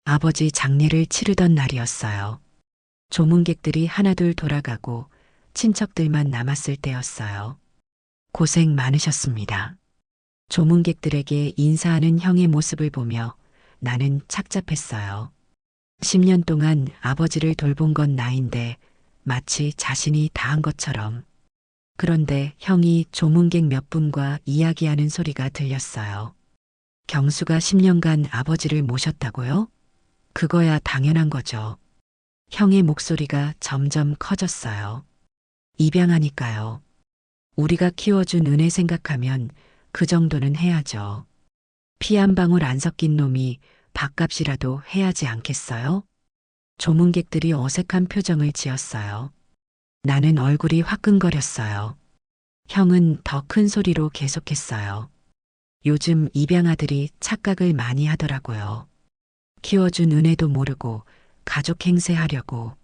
아버지 장례를 치르던 날이었어요. 조문객들이 하나둘 돌아가고 친척들만 남았을 때였어요. 고생 많으셨습니다. 조문객들에게 인사하는 형의 모습을 보며 나는 착잡했어요. 10년 동안 아버지를 돌본 건 나인데 마치 자신이 다 한 것처럼. 그런데 형이 조문객 몇 분과 이야기하는 소리가 들렸어요. 경수가 10년간 아버지를 모셨다고요? 그거야 당연한 거죠. 형의 목소리가 점점 커졌어요. 입양하니까요. 우리가 키워준 은혜 생각하면 그 정도는 해야죠. 피 한 방울 안 섞인 놈이 밥값이라도 해야지 않겠어요? 조문객들이 어색한 표정을 지었어요. 나는 얼굴이 화끈거렸어요. 형은 더 큰 소리로 계속했어요. 요즘 입양아들이 착각을 많이 하더라고요. 키워준 은혜도 모르고 가족 행세하려고.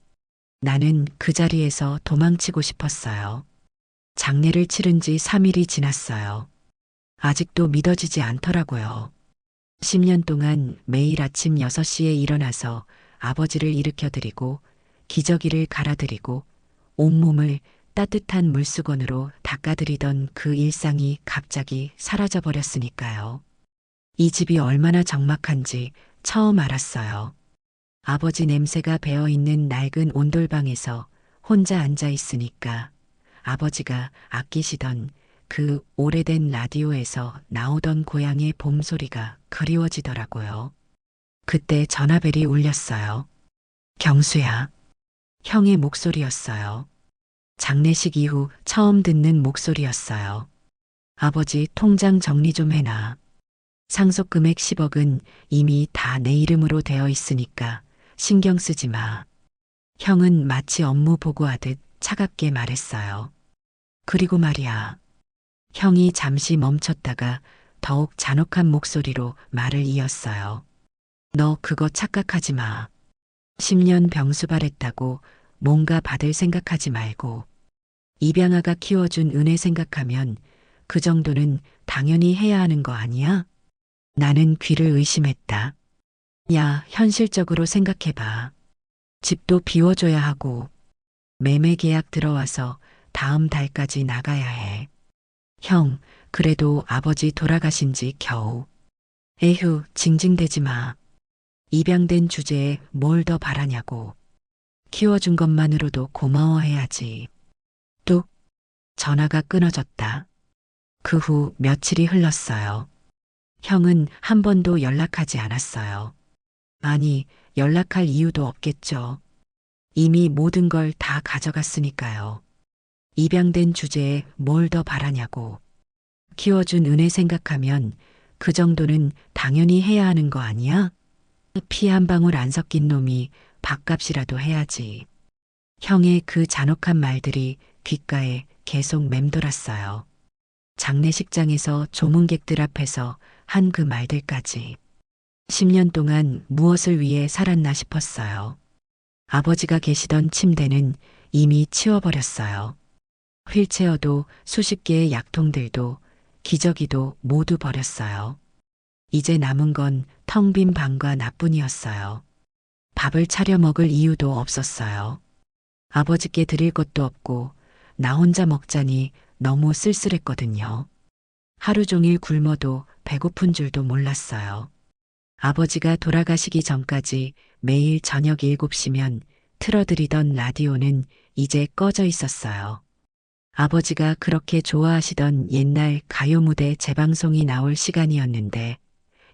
나는 그 자리에서 도망치고 싶었어요. 장례를 치른 지 3일이 지났어요. 아직도 믿어지지 않더라고요. 10년 동안 매일 아침 6시에 일어나서 아버지를 일으켜드리고 기저귀를 갈아드리고 온몸을 따뜻한 물수건으로 닦아드리던 그 일상이 갑자기 사라져버렸으니까요. 이 집이 얼마나 적막한지 처음 알았어요. 아버지 냄새가 배어있는 낡은 온돌방에서 혼자 앉아 있으니까 아버지가 아끼시던 그 오래된 라디오에서 나오던 고향의 봄소리가 그리워지더라고요. 그때 전화벨이 울렸어요. 경수야. 형의 목소리였어요. 장례식 이후 처음 듣는 목소리였어요. 아버지 통장 정리 좀 해놔. 상속금액 10억은 이미 다 내 이름으로 되어 있으니까 신경 쓰지 마. 형은 마치 업무 보고하듯 차갑게 말했어요. 그리고 말이야. 형이 잠시 멈췄다가 더욱 잔혹한 목소리로 말을 이었어요. 너 그거 착각하지 마. 10년 병수발했다고 뭔가 받을 생각하지 말고 입양아가 키워준 은혜 생각하면 그 정도는 당연히 해야 하는 거 아니야? 나는 귀를 의심했다. 야, 현실적으로 생각해봐. 집도 비워줘야 하고 매매 계약 들어와서 다음 달까지 나가야 해. 형, 그래도 아버지 돌아가신 지 겨우. 에휴, 징징대지 마. 입양된 주제에 뭘 더 바라냐고. 키워준 것만으로도 고마워해야지. 뚝, 전화가 끊어졌다. 그 후 며칠이 흘렀어요. 형은 한 번도 연락하지 않았어요. 아니, 연락할 이유도 없겠죠. 이미 모든 걸 다 가져갔으니까요. 입양된 주제에 뭘 더 바라냐고. 키워준 은혜 생각하면 그 정도는 당연히 해야 하는 거 아니야? 피 한 방울 안 섞인 놈이 밥값이라도 해야지. 형의 그 잔혹한 말들이 귓가에 계속 맴돌았어요. 장례식장에서 조문객들 앞에서 한 그 말들까지. 10년 동안 무엇을 위해 살았나 싶었어요. 아버지가 계시던 침대는 이미 치워버렸어요. 휠체어도 수십 개의 약통들도 기저귀도 모두 버렸어요. 이제 남은 건 텅 빈 방과 나뿐이었어요. 밥을 차려 먹을 이유도 없었어요. 아버지께 드릴 것도 없고 나 혼자 먹자니 너무 쓸쓸했거든요. 하루 종일 굶어도 배고픈 줄도 몰랐어요. 아버지가 돌아가시기 전까지 매일 저녁 7시면 틀어드리던 라디오는 이제 꺼져 있었어요. 아버지가 그렇게 좋아하시던 옛날 가요 무대 재방송이 나올 시간이었는데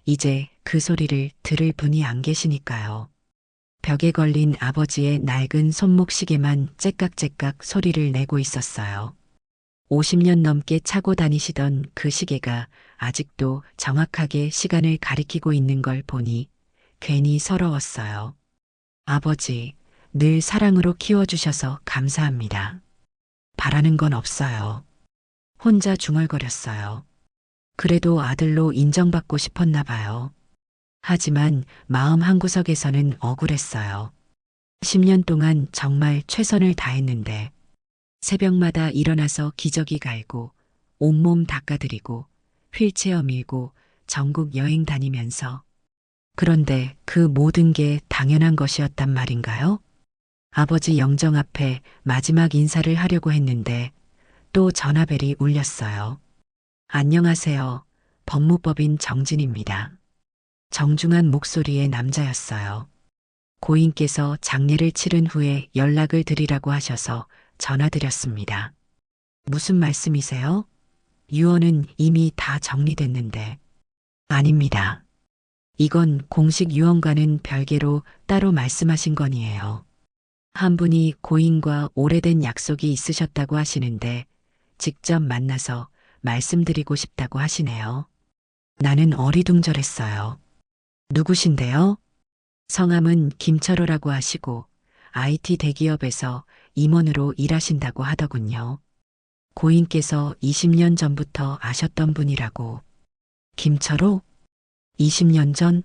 이제 그 소리를 들을 분이 안 계시니까요. 벽에 걸린 아버지의 낡은 손목 시계만 째깍째깍 소리를 내고 있었어요. 50년 넘게 차고 다니시던 그 시계가 아직도 정확하게 시간을 가리키고 있는 걸 보니 괜히 서러웠어요. 아버지, 늘 사랑으로 키워주셔서 감사합니다. 바라는 건 없어요. 혼자 중얼거렸어요. 그래도 아들로 인정받고 싶었나 봐요. 하지만 마음 한구석에서는 억울했어요. 10년 동안 정말 최선을 다했는데 새벽마다 일어나서 기저귀 갈고 온몸 닦아드리고 휠체어 밀고 전국 여행 다니면서 그런데 그 모든 게 당연한 것이었단 말인가요? 아버지 영정 앞에 마지막 인사를 하려고 했는데 또 전화벨이 울렸어요. 안녕하세요. 법무법인 정진입니다. 정중한 목소리의 남자였어요. 고인께서 장례를 치른 후에 연락을 드리라고 하셔서 전화드렸습니다. 무슨 말씀이세요? 유언은 이미 다 정리됐는데. 아닙니다. 이건 공식 유언과는 별개로 따로 말씀하신 건이에요. 한 분이 고인과 오래된 약속이 있으셨다고 하시는데 직접 만나서 말씀드리고 싶다고 하시네요. 나는 어리둥절했어요. 누구신데요? 성함은 김철호라고 하시고 IT 대기업에서 임원으로 일하신다고 하더군요. 고인께서 20년 전부터 아셨던 분이라고. 김철호? 20년 전?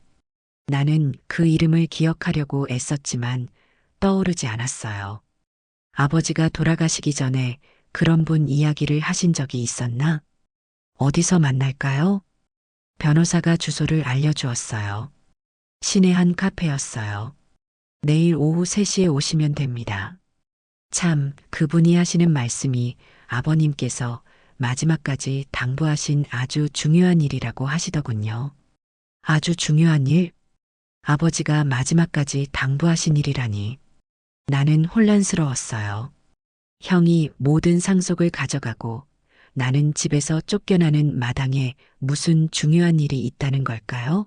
나는 그 이름을 기억하려고 애썼지만 떠오르지 않았어요. 아버지가 돌아가시기 전에 그런 분 이야기를 하신 적이 있었나? 어디서 만날까요? 변호사가 주소를 알려주었어요. 시내 한 카페였어요. 내일 오후 3시에 오시면 됩니다. 참, 그분이 하시는 말씀이 아버님께서 마지막까지 당부하신 아주 중요한 일이라고 하시더군요. 아주 중요한 일? 아버지가 마지막까지 당부하신 일이라니. 나는 혼란스러웠어요. 형이 모든 상속을 가져가고 나는 집에서 쫓겨나는 마당에 무슨 중요한 일이 있다는 걸까요?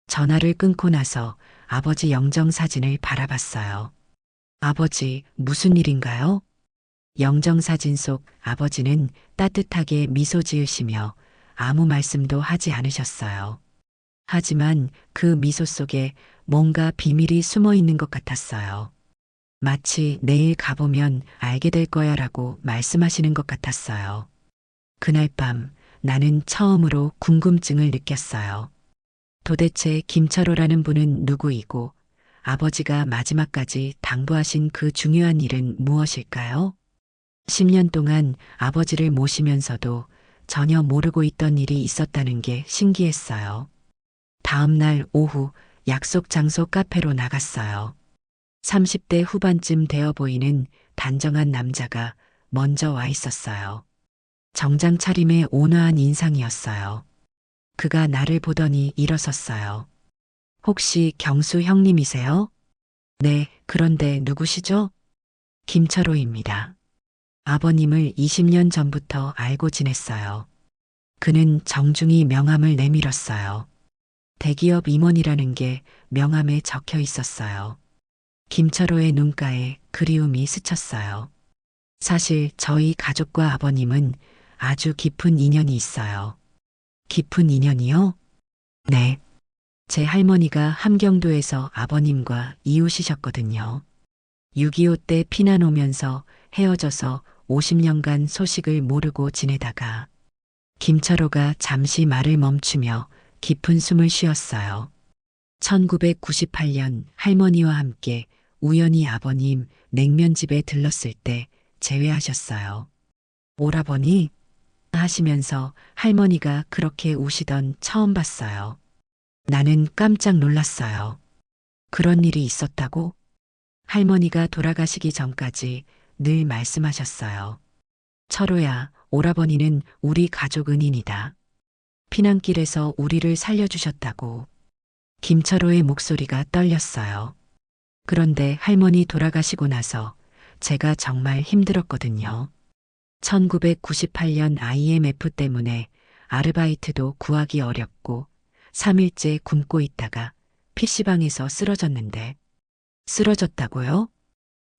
전화를 끊고 나서 아버지 영정 사진을 바라봤어요. 아버지, 무슨 일인가요? 영정 사진 속 아버지는 따뜻하게 미소 지으시며 아무 말씀도 하지 않으셨어요. 하지만 그 미소 속에 뭔가 비밀이 숨어 있는 것 같았어요. 마치 내일 가보면 알게 될 거야라고 말씀하시는 것 같았어요. 그날 밤 나는 처음으로 궁금증을 느꼈어요. 도대체 김철호라는 분은 누구이고 아버지가 마지막까지 당부하신 그 중요한 일은 무엇일까요? 10년 동안 아버지를 모시면서도 전혀 모르고 있던 일이 있었다는 게 신기했어요. 다음 날 오후 약속 장소 카페로 나갔어요. 30대 후반쯤 되어 보이는 단정한 남자가 먼저 와 있었어요. 정장 차림에 온화한 인상이었어요. 그가 나를 보더니 일어섰어요. 혹시 경수 형님이세요? 네, 그런데 누구시죠? 김철호입니다. 아버님을 20년 전부터 알고 지냈어요. 그는 정중히 명함을 내밀었어요. 대기업 임원이라는 게 명함에 적혀 있었어요. 김철호의 눈가에 그리움이 스쳤어요. 사실 저희 가족과 아버님은 아주 깊은 인연이 있어요. 깊은 인연이요? 네. 제 할머니가 함경도에서 아버님과 이웃이셨거든요. 6.25 때 피난 오면서 헤어져서 50년간 소식을 모르고 지내다가 김철호가 잠시 말을 멈추며 깊은 숨을 쉬었어요. 1998년 할머니와 함께 우연히 아버님 냉면집에 들렀을 때 재회하셨어요. 오라버니 하시면서 할머니가 그렇게 우시던 처음 봤어요. 나는 깜짝 놀랐어요. 그런 일이 있었다고? 할머니가 돌아가시기 전까지 늘 말씀하셨어요. 철호야, 오라버니는 우리 가족 은인이다. 피난길에서 우리를 살려주셨다고. 김철호의 목소리가 떨렸어요. 그런데 할머니 돌아가시고 나서 제가 정말 힘들었거든요. 1998년 IMF 때문에 아르바이트도 구하기 어렵고 3일째 굶고 있다가 PC방에서 쓰러졌는데. 쓰러졌다고요?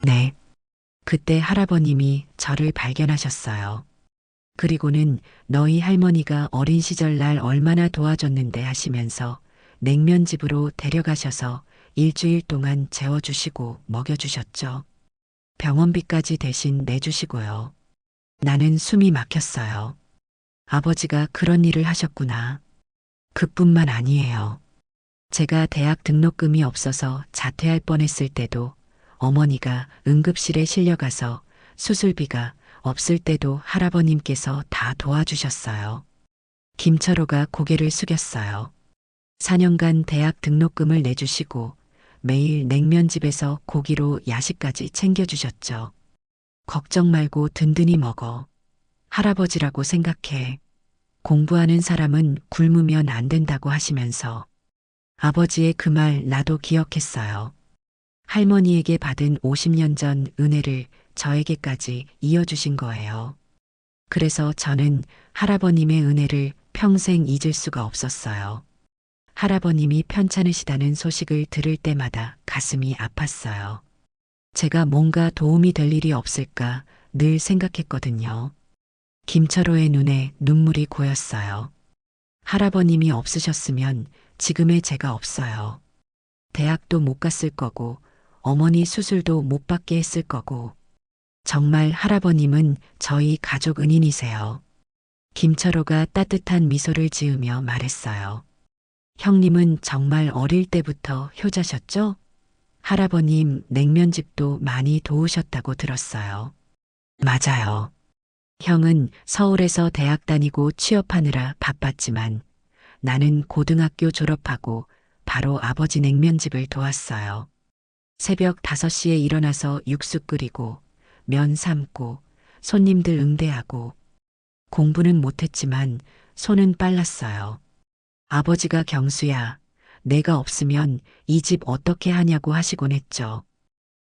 네. 그때 할아버님이 저를 발견하셨어요. 그리고는 너희 할머니가 어린 시절 날 얼마나 도와줬는데 하시면서 냉면집으로 데려가셔서 일주일 동안 재워주시고 먹여주셨죠. 병원비까지 대신 내주시고요. 나는 숨이 막혔어요. 아버지가 그런 일을 하셨구나. 그뿐만 아니에요. 제가 대학 등록금이 없어서 자퇴할 뻔했을 때도 어머니가 응급실에 실려가서 수술비가 없을 때도 할아버님께서 다 도와주셨어요. 김철호가 고개를 숙였어요. 4년간 대학 등록금을 내주시고 매일 냉면집에서 고기로 야식까지 챙겨주셨죠. 걱정 말고 든든히 먹어. 할아버지라고 생각해. 공부하는 사람은 굶으면 안 된다고 하시면서 아버지의 그 말 나도 기억했어요. 할머니에게 받은 50년 전 은혜를 저에게까지 이어주신 거예요. 그래서 저는 할아버님의 은혜를 평생 잊을 수가 없었어요. 할아버님이 편찮으시다는 소식을 들을 때마다 가슴이 아팠어요. 제가 뭔가 도움이 될 일이 없을까 늘 생각했거든요. 김철호의 눈에 눈물이 고였어요. 할아버님이 없으셨으면 지금의 제가 없어요. 대학도 못 갔을 거고, 어머니 수술도 못 받게 했을 거고, 정말 할아버님은 저희 가족 은인이세요. 김철호가 따뜻한 미소를 지으며 말했어요. 형님은 정말 어릴 때부터 효자셨죠? 할아버님 냉면집도 많이 도우셨다고 들었어요. 맞아요. 형은 서울에서 대학 다니고 취업하느라 바빴지만 나는 고등학교 졸업하고 바로 아버지 냉면집을 도왔어요. 새벽 5시에 일어나서 육수 끓이고 면 삶고 손님들 응대하고 공부는 못했지만 손은 빨랐어요. 아버지가 경수야, 내가 없으면 이 집 어떻게 하냐고 하시곤 했죠.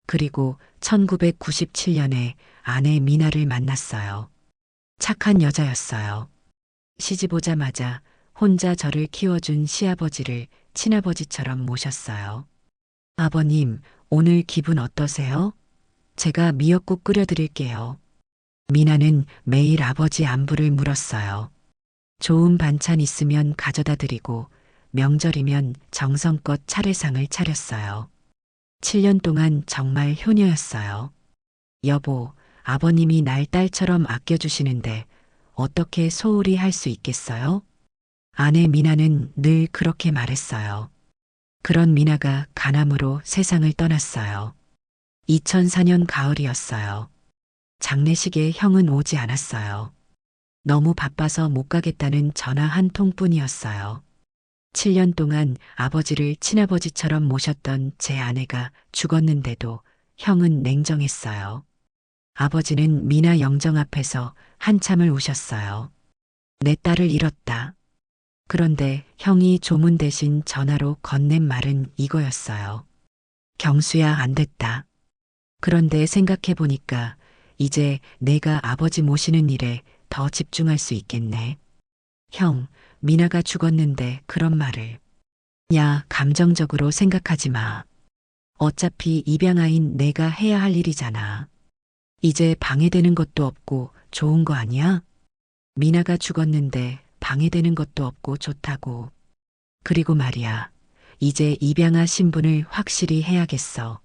그리고 1997년에 아내 미나를 만났어요. 착한 여자였어요. 시집 오자마자 혼자 저를 키워준 시아버지를 친아버지처럼 모셨어요. 아버님, 오늘 기분 어떠세요? 제가 미역국 끓여드릴게요. 미나는 매일 아버지 안부를 물었어요. 좋은 반찬 있으면 가져다 드리고 명절이면 정성껏 차례상을 차렸어요. 7년 동안 정말 효녀였어요. 여보, 아버님이 날 딸처럼 아껴주시는데 어떻게 소홀히 할 수 있겠어요? 아내 미나는 늘 그렇게 말했어요. 그런 미나가 간암으로 세상을 떠났어요. 2004년 가을이었어요. 장례식에 형은 오지 않았어요. 너무 바빠서 못 가겠다는 전화 한 통뿐이었어요. 7년 동안 아버지를 친아버지처럼 모셨던 제 아내가 죽었는데도 형은 냉정했어요. 아버지는 미나 영정 앞에서 한참을 우셨어요. 내 딸을 잃었다. 그런데 형이 조문 대신 전화로 건넨 말은 이거였어요. 경수야, 안 됐다. 그런데 생각해 보니까 이제 내가 아버지 모시는 일에 더 집중할 수 있겠네. 형, 미나가 죽었는데 그런 말을. 야, 감정적으로 생각하지 마. 어차피 입양아인 내가 해야 할 일이잖아. 이제 방해되는 것도 없고 좋은 거 아니야? 미나가 죽었는데 방해되는 것도 없고 좋다고. 그리고 말이야, 이제 입양아 신분을 확실히 해야겠어.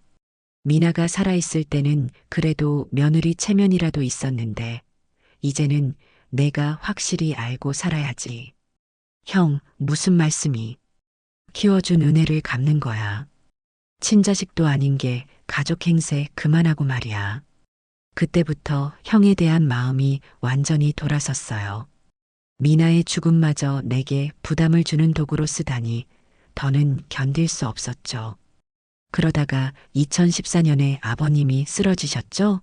미나가 살아있을 때는 그래도 며느리 체면이라도 있었는데, 이제는 내가 확실히 알고 살아야지. 형, 무슨 말씀이? 키워준 은혜를 갚는 거야. 친자식도 아닌 게 가족 행세 그만하고 말이야. 그때부터 형에 대한 마음이 완전히 돌아섰어요. 미나의 죽음마저 내게 부담을 주는 도구로 쓰다니 더는 견딜 수 없었죠. 그러다가 2014년에 아버님이 쓰러지셨죠?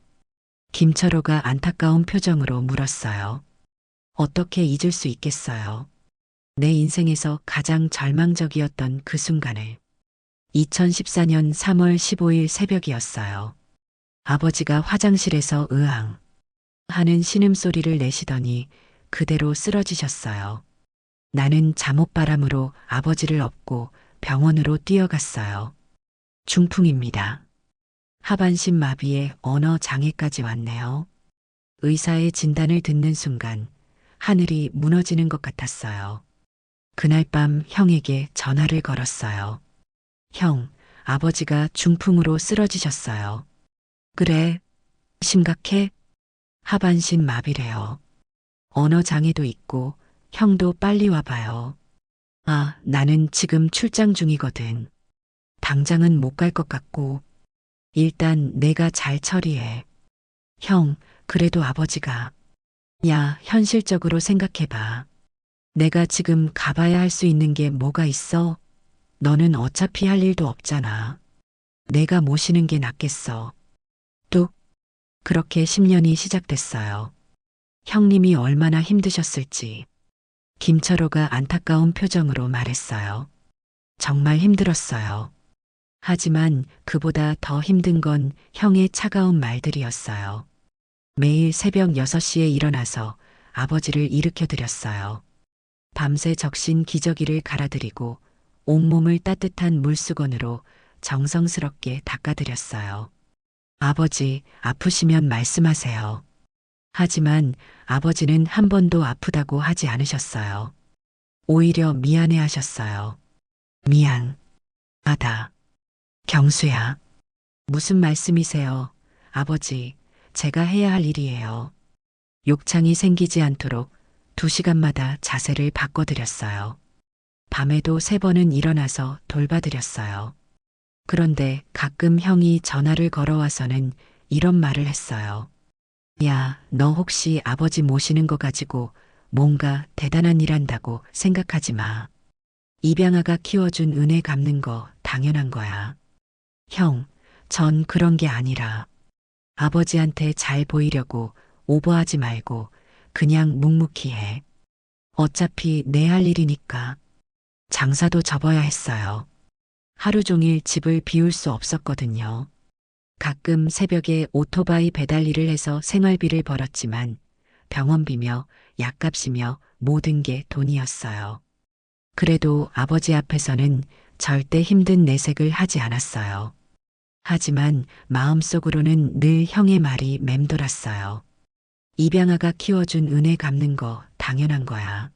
김철호가 안타까운 표정으로 물었어요. 어떻게 잊을 수 있겠어요? 내 인생에서 가장 절망적이었던 그 순간을. 2014년 3월 15일 새벽이었어요. 아버지가 화장실에서 으앙 하는 신음소리를 내시더니 그대로 쓰러지셨어요. 나는 잠옷바람으로 아버지를 업고 병원으로 뛰어갔어요. 중풍입니다. 하반신 마비에 언어 장애까지 왔네요. 의사의 진단을 듣는 순간 하늘이 무너지는 것 같았어요. 그날 밤 형에게 전화를 걸었어요. 형, 아버지가 중풍으로 쓰러지셨어요. 그래, 심각해? 하반신 마비래요. 언어 장애도 있고 형도 빨리 와봐요. 아, 나는 지금 출장 중이거든. 당장은 못 갈 것 같고 일단 내가 잘 처리해. 형, 그래도 아버지가. 야, 현실적으로 생각해봐. 내가 지금 가봐야 할 수 있는 게 뭐가 있어? 너는 어차피 할 일도 없잖아. 내가 모시는 게 낫겠어. 뚝. 그렇게 10년이 시작됐어요. 형님이 얼마나 힘드셨을지. 김철호가 안타까운 표정으로 말했어요. 정말 힘들었어요. 하지만 그보다 더 힘든 건 형의 차가운 말들이었어요. 매일 새벽 6시에 일어나서 아버지를 일으켜 드렸어요. 밤새 적신 기저귀를 갈아드리고 온몸을 따뜻한 물수건으로 정성스럽게 닦아드렸어요. 아버지, 아프시면 말씀하세요. 하지만 아버지는 한 번도 아프다고 하지 않으셨어요. 오히려 미안해 하셨어요. 미안. 하다. 경수야. 무슨 말씀이세요? 아버지, 제가 해야 할 일이에요. 욕창이 생기지 않도록 2시간마다 자세를 바꿔드렸어요. 밤에도 3번은 일어나서 돌봐드렸어요. 그런데 가끔 형이 전화를 걸어와서는 이런 말을 했어요. 야, 너 혹시 아버지 모시는 거 가지고 뭔가 대단한 일 한다고 생각하지 마. 입양아가 키워준 은혜 갚는 거 당연한 거야. 형, 전 그런 게 아니라 아버지한테 잘 보이려고 오버하지 말고 그냥 묵묵히 해. 어차피 내 할 일이니까. 장사도 접어야 했어요. 하루 종일 집을 비울 수 없었거든요. 가끔 새벽에 오토바이 배달 일을 해서 생활비를 벌었지만 병원비며 약값이며 모든 게 돈이었어요. 그래도 아버지 앞에서는 절대 힘든 내색을 하지 않았어요. 하지만 마음속으로는 늘 형의 말이 맴돌았어요. 입양아가 키워준 은혜 갚는 거 당연한 거야.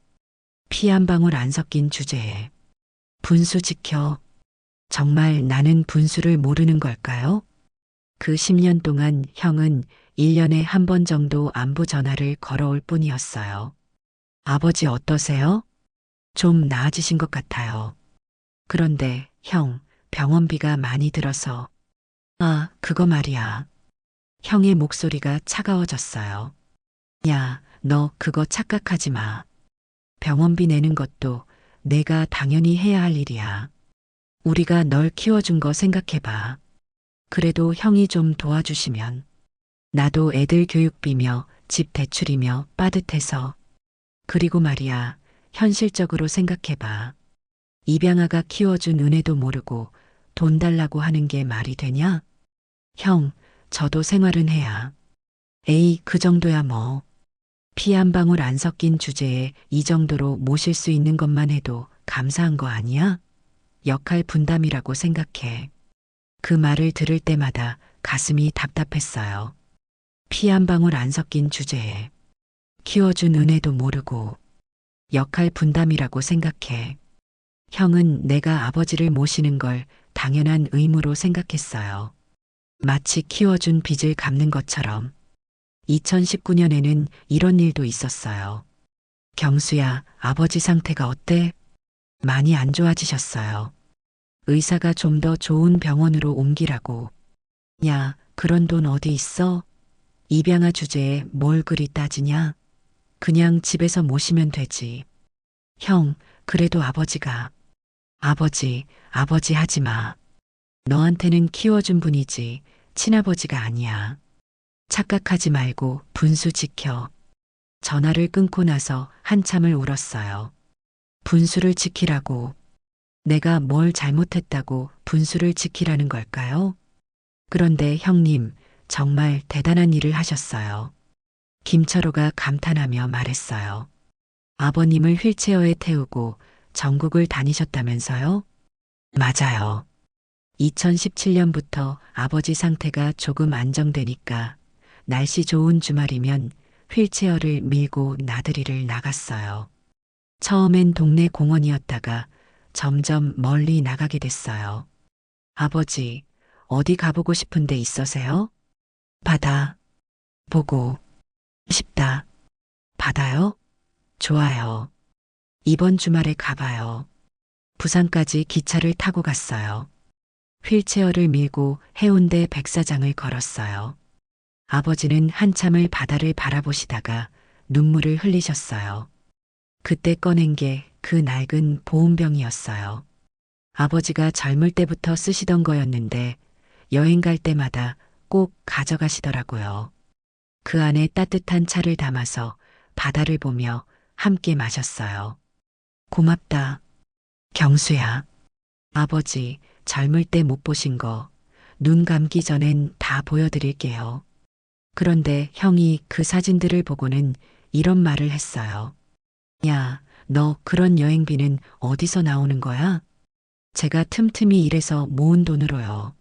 피 한 방울 안 섞인 주제에. 분수 지켜. 정말 나는 분수를 모르는 걸까요? 그 10년 동안 형은 1년에 한 번 정도 안부 전화를 걸어올 뿐이었어요. 아버지 어떠세요? 좀 나아지신 것 같아요. 그런데 형, 병원비가 많이 들어서. 아, 그거 말이야. 형의 목소리가 차가워졌어요. 야, 너 그거 착각하지 마. 병원비 내는 것도 내가 당연히 해야 할 일이야. 우리가 널 키워준 거 생각해봐. 그래도 형이 좀 도와주시면. 나도 애들 교육비며 집 대출이며 빠듯해서. 그리고 말이야, 현실적으로 생각해봐. 입양아가 키워준 은혜도 모르고 돈 달라고 하는 게 말이 되냐? 형, 저도 생활은 해야. 에이, 그 정도야 뭐. 피 한 방울 안 섞인 주제에 이 정도로 모실 수 있는 것만 해도 감사한 거 아니야? 역할 분담이라고 생각해. 그 말을 들을 때마다 가슴이 답답했어요. 피 한 방울 안 섞인 주제에 키워준 은혜도 모르고 역할 분담이라고 생각해. 형은 내가 아버지를 모시는 걸 당연한 의무로 생각했어요. 마치 키워준 빚을 갚는 것처럼. 2019년에는 이런 일도 있었어요. 경수야, 아버지 상태가 어때? 많이 안 좋아지셨어요. 의사가 좀 더 좋은 병원으로 옮기라고. 야, 그런 돈 어디 있어? 입양아 주제에 뭘 그리 따지냐? 그냥 집에서 모시면 되지. 형, 그래도 아버지가. 아버지 하지 마. 너한테는 키워준 분이지, 친아버지가 아니야. 착각하지 말고 분수 지켜. 전화를 끊고 나서 한참을 울었어요. 분수를 지키라고. 내가 뭘 잘못했다고 분수를 지키라는 걸까요? 그런데 형님, 정말 대단한 일을 하셨어요. 김철호가 감탄하며 말했어요. 아버님을 휠체어에 태우고 전국을 다니셨다면서요? 맞아요. 2017년부터 아버지 상태가 조금 안정되니까 날씨 좋은 주말이면 휠체어를 밀고 나들이를 나갔어요. 처음엔 동네 공원이었다가 점점 멀리 나가게 됐어요. 아버지, 어디 가보고 싶은 데 있으세요? 바다. 보고 싶다. 바다요? 좋아요. 이번 주말에 가봐요. 부산까지 기차를 타고 갔어요. 휠체어를 밀고 해운대 백사장을 걸었어요. 아버지는 한참을 바다를 바라보시다가 눈물을 흘리셨어요. 그때 꺼낸 게 그 낡은 보온병이었어요. 아버지가 젊을 때부터 쓰시던 거였는데 여행 갈 때마다 꼭 가져가시더라고요. 그 안에 따뜻한 차를 담아서 바다를 보며 함께 마셨어요. 고맙다, 경수야. 아버지, 젊을 때 못 보신 거, 눈 감기 전엔 다 보여드릴게요. 그런데 형이 그 사진들을 보고는 이런 말을 했어요. 야, 너 그런 여행비는 어디서 나오는 거야? 제가 틈틈이 일해서 모은 돈으로요.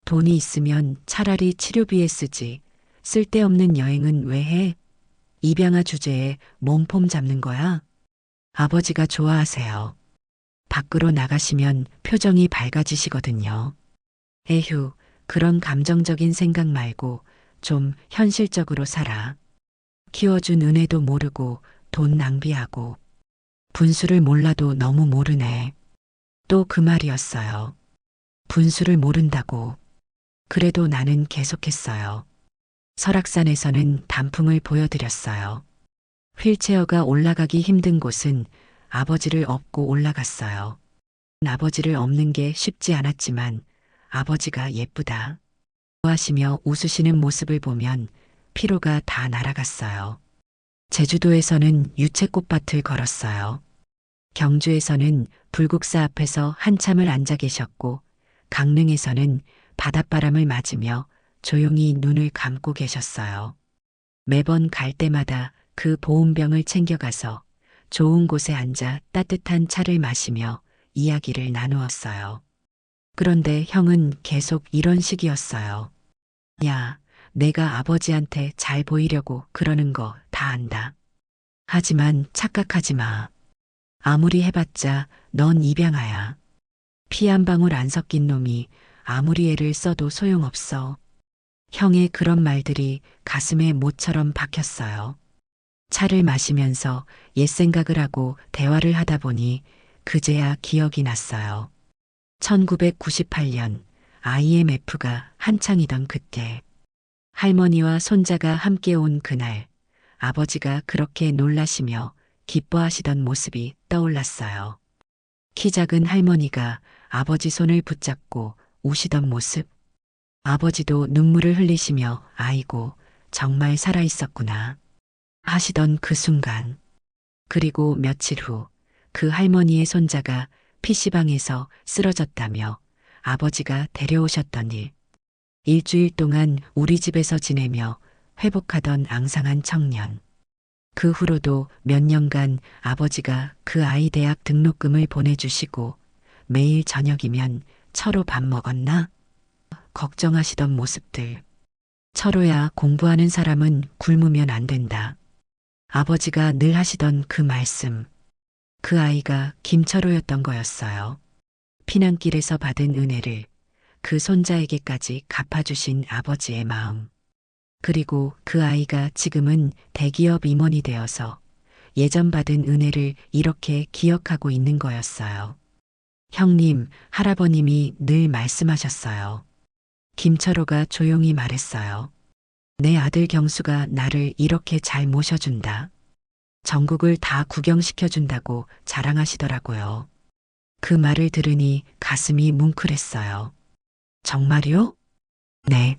돈이 있으면 차라리 치료비에 쓰지. 쓸데없는 여행은 왜 해? 입양아 주제에 몸폼 잡는 거야? 아버지가 좋아하세요. 밖으로 나가시면 표정이 밝아지시거든요. 에휴, 그런 감정적인 생각 말고 좀 현실적으로 살아. 키워준 은혜도 모르고 돈 낭비하고 분수를 몰라도 너무 모르네. 또 그 말이었어요. 분수를 모른다고. 그래도 나는 계속했어요. 설악산에서는 단풍을 보여드렸어요. 휠체어가 올라가기 힘든 곳은 아버지를 업고 올라갔어요. 아버지를 업는 게 쉽지 않았지만 아버지가 예쁘다 하시며 웃으시는 모습을 보면 피로가 다 날아갔어요. 제주도에서는 유채꽃밭을 걸었어요. 경주에서는 불국사 앞에서 한참을 앉아 계셨고 강릉에서는 바닷바람을 맞으며 조용히 눈을 감고 계셨어요. 매번 갈 때마다 그 보온병을 챙겨가서 좋은 곳에 앉아 따뜻한 차를 마시며 이야기를 나누었어요. 그런데 형은 계속 이런 식이었어요. 야, 내가 아버지한테 잘 보이려고 그러는 거 다 안다. 하지만 착각하지 마. 아무리 해봤자 넌 입양아야. 피 한 방울 안 섞인 놈이 아무리 애를 써도 소용없어. 형의 그런 말들이 가슴에 못처럼 박혔어요. 차를 마시면서 옛 생각을 하고 대화를 하다 보니 그제야 기억이 났어요. 1998년 IMF가 한창이던 그때 할머니와 손자가 함께 온 그날 아버지가 그렇게 놀라시며 기뻐하시던 모습이 떠올랐어요. 키 작은 할머니가 아버지 손을 붙잡고 우시던 모습. 아버지도 눈물을 흘리시며 아이고 정말 살아있었구나 하시던 그 순간. 그리고 며칠 후 그 할머니의 손자가 PC방에서 쓰러졌다며 아버지가 데려오셨던 일. 일주일 동안 우리 집에서 지내며 회복하던 앙상한 청년. 그 후로도 몇 년간 아버지가 그 아이 대학 등록금을 보내주시고 매일 저녁이면 철호 밥 먹었나? 걱정하시던 모습들. 철호야, 공부하는 사람은 굶으면 안 된다. 아버지가 늘 하시던 그 말씀. 그 아이가 김철호였던 거였어요. 피난길에서 받은 은혜를 그 손자에게까지 갚아주신 아버지의 마음. 그리고 그 아이가 지금은 대기업 임원이 되어서 예전 받은 은혜를 이렇게 기억하고 있는 거였어요. 형님, 할아버님이 늘 말씀하셨어요. 김철호가 조용히 말했어요. 내 아들 경수가 나를 이렇게 잘 모셔준다. 전국을 다 구경시켜준다고 자랑하시더라고요. 그 말을 들으니 가슴이 뭉클했어요. 정말요? 네.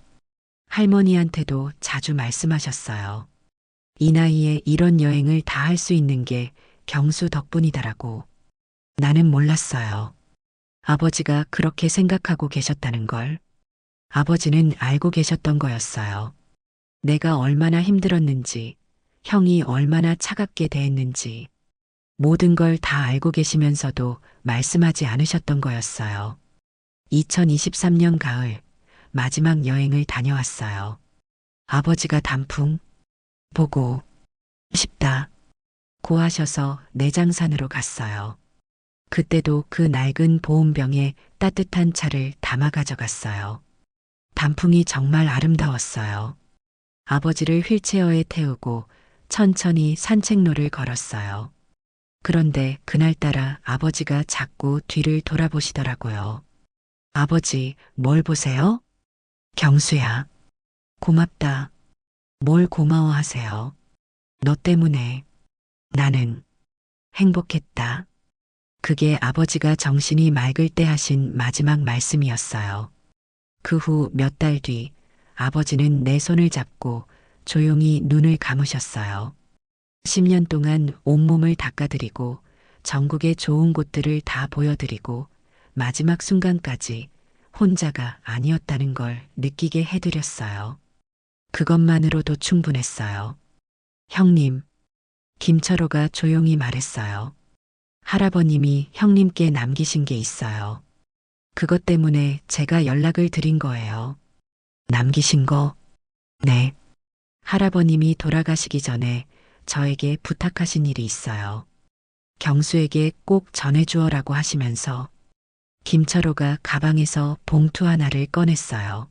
할머니한테도 자주 말씀하셨어요. 이 나이에 이런 여행을 다 할 수 있는 게 경수 덕분이다라고. 나는 몰랐어요. 아버지가 그렇게 생각하고 계셨다는 걸. 아버지는 알고 계셨던 거였어요. 내가 얼마나 힘들었는지, 형이 얼마나 차갑게 대했는지, 모든 걸 다 알고 계시면서도 말씀하지 않으셨던 거였어요. 2023년 가을, 마지막 여행을 다녀왔어요. 아버지가 단풍 보고 싶다 고 하셔서 내장산으로 갔어요. 그때도 그 낡은 보온병에 따뜻한 차를 담아 가져갔어요. 단풍이 정말 아름다웠어요. 아버지를 휠체어에 태우고 천천히 산책로를 걸었어요. 그런데 그날따라 아버지가 자꾸 뒤를 돌아보시더라고요. 아버지, 뭘 보세요? 경수야. 고맙다. 뭘 고마워하세요? 너 때문에 나는 행복했다. 그게 아버지가 정신이 맑을 때 하신 마지막 말씀이었어요. 그 후 몇 달 뒤 아버지는 내 손을 잡고 조용히 눈을 감으셨어요. 10년 동안 온몸을 닦아드리고 전국의 좋은 곳들을 다 보여드리고 마지막 순간까지 혼자가 아니었다는 걸 느끼게 해드렸어요. 그것만으로도 충분했어요. 형님, 김철호가 조용히 말했어요. 할아버님이 형님께 남기신 게 있어요. 그것 때문에 제가 연락을 드린 거예요. 남기신 거? 네. 할아버님이 돌아가시기 전에 저에게 부탁하신 일이 있어요. 경수에게 꼭 전해주어라고 하시면서 김철호가 가방에서 봉투 하나를 꺼냈어요.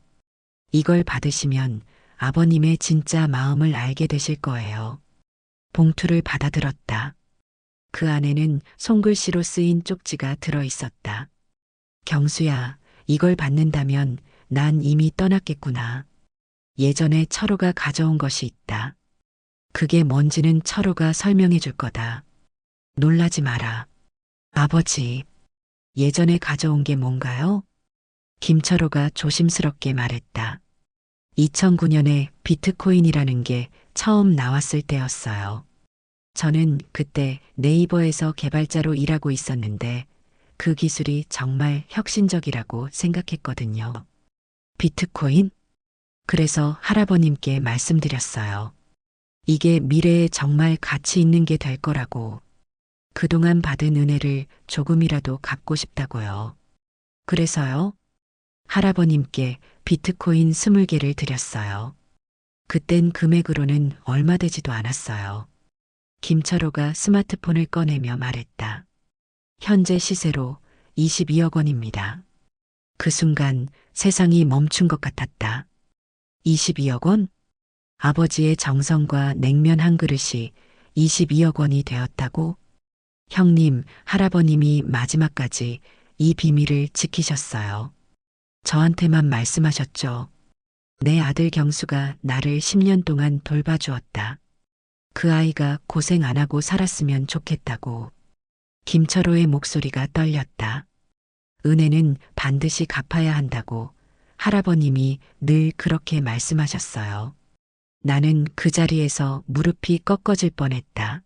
이걸 받으시면 아버님의 진짜 마음을 알게 되실 거예요. 봉투를 받아들었다. 그 안에는 손글씨로 쓰인 쪽지가 들어 있었다. 경수야, 이걸 받는다면 난 이미 떠났겠구나. 예전에 철호가 가져온 것이 있다. 그게 뭔지는 철호가 설명해 줄 거다. 놀라지 마라. 아버지, 예전에 가져온 게 뭔가요? 김철호가 조심스럽게 말했다. 2009년에 비트코인이라는 게 처음 나왔을 때였어요. 저는 그때 네이버에서 개발자로 일하고 있었는데 그 기술이 정말 혁신적이라고 생각했거든요. 비트코인? 그래서 할아버님께 말씀드렸어요. 이게 미래에 정말 가치 있는 게 될 거라고. 그동안 받은 은혜를 조금이라도 갚고 싶다고요. 그래서요? 할아버님께 비트코인 20개를 드렸어요. 그땐 금액으로는 얼마 되지도 않았어요. 김철호가 스마트폰을 꺼내며 말했다. 현재 시세로 22억 원입니다. 그 순간 세상이 멈춘 것 같았다. 22억 원? 아버지의 정성과 냉면 한 그릇이 22억 원이 되었다고? 형님, 할아버님이 마지막까지 이 비밀을 지키셨어요. 저한테만 말씀하셨죠. 내 아들 경수가 나를 10년 동안 돌봐주었다. 그 아이가 고생 안 하고 살았으면 좋겠다고. 김철호의 목소리가 떨렸다. 은혜는 반드시 갚아야 한다고 할아버님이 늘 그렇게 말씀하셨어요. 나는 그 자리에서 무릎이 꺾어질 뻔했다.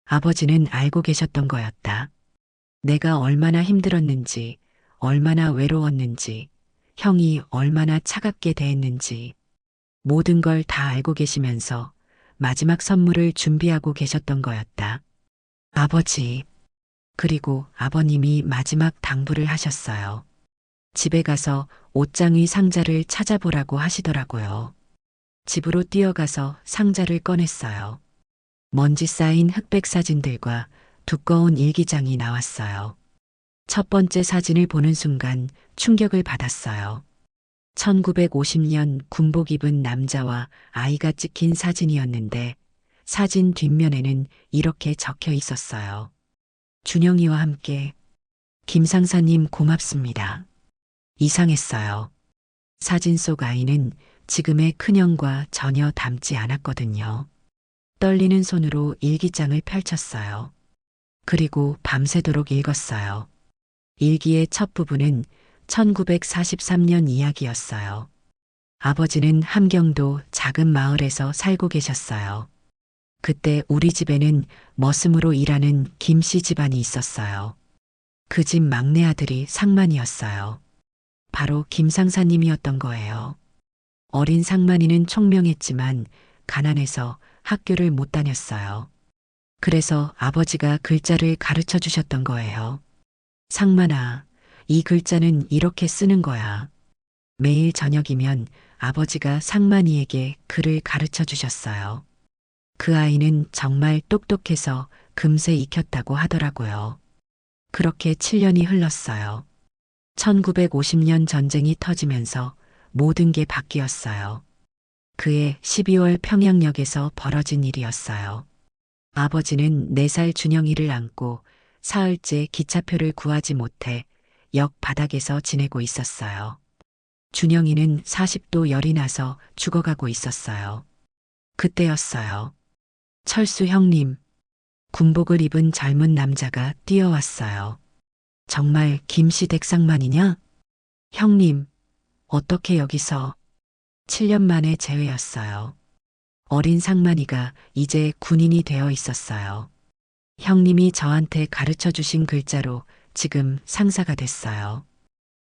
아버지는 알고 계셨던 거였다. 내가 얼마나 힘들었는지, 얼마나 외로웠는지, 형이 얼마나 차갑게 대했는지, 모든 걸 다 알고 계시면서 마지막 선물을 준비하고 계셨던 거였다. 아버지. 그리고 아버님이 마지막 당부를 하셨어요. 집에 가서 옷장의 상자를 찾아보라고 하시더라고요. 집으로 뛰어가서 상자를 꺼냈어요. 먼지 쌓인 흑백 사진들과 두꺼운 일기장이 나왔어요. 첫 번째 사진을 보는 순간 충격을 받았어요. 1950년 군복 입은 남자와 아이가 찍힌 사진이었는데 사진 뒷면에는 이렇게 적혀 있었어요. 준영이와 함께 김상사님 고맙습니다. 이상했어요. 사진 속 아이는 지금의 큰형과 전혀 닮지 않았거든요. 떨리는 손으로 일기장을 펼쳤어요. 그리고 밤새도록 읽었어요. 일기의 첫 부분은 1943년 이야기였어요. 아버지는 함경도 작은 마을에서 살고 계셨어요. 그때 우리 집에는 머슴으로 일하는 김씨 집안이 있었어요. 그 집 막내 아들이 상만이었어요. 바로 김상사님이었던 거예요. 어린 상만이는 총명했지만 가난해서 학교를 못 다녔어요. 그래서 아버지가 글자를 가르쳐 주셨던 거예요. 상만아, 이 글자는 이렇게 쓰는 거야. 매일 저녁이면 아버지가 상만이에게 글을 가르쳐 주셨어요. 그 아이는 정말 똑똑해서 금세 익혔다고 하더라고요. 그렇게 7년이 흘렀어요. 1950년 전쟁이 터지면서 모든 게 바뀌었어요. 그해 12월 평양역에서 벌어진 일이었어요. 아버지는 4살 준영이를 안고 사흘째 기차표를 구하지 못해 역 바닥에서 지내고 있었어요. 준영이는 40도 열이 나서 죽어가고 있었어요. 그때였어요. 철수 형님, 군복을 입은 젊은 남자가 뛰어왔어요. 정말 김시댁 상만이냐? 형님, 어떻게 여기서? 7년 만에 재회였어요. 어린 상만이가 이제 군인이 되어 있었어요. 형님이 저한테 가르쳐 주신 글자로 지금 상사가 됐어요.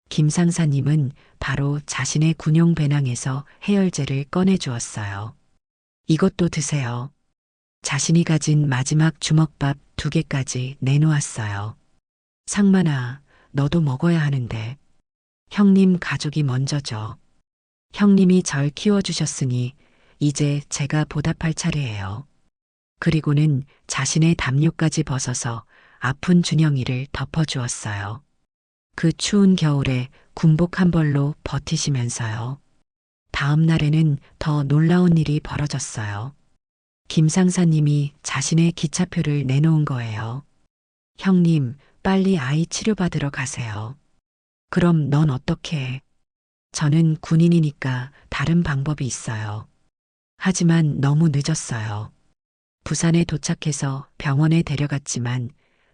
김 상사님은 바로 자신의 군용 배낭에서 해열제를 꺼내 주었어요. 이것도 드세요. 자신이 가진 마지막 주먹밥 2개까지 내놓았어요. 상만아, 너도 먹어야 하는데. 형님 가족이 먼저죠. 형님이 절 키워주셨으니 이제 제가 보답할 차례예요. 그리고는 자신의 담요까지 벗어서 아픈 준영이를 덮어주었어요. 그 추운 겨울에 군복 한 벌로 버티시면서요. 다음 날에는 더 놀라운 일이 벌어졌어요. 김 상사님이 자신의 기차표를 내놓은 거예요. 형님, 빨리 아이 치료받으러 가세요. 그럼 넌 어떻게 해? 저는 군인이니까 다른 방법이 있어요. 하지만 너무 늦었어요. 부산에 도착해서 병원에 데려갔지만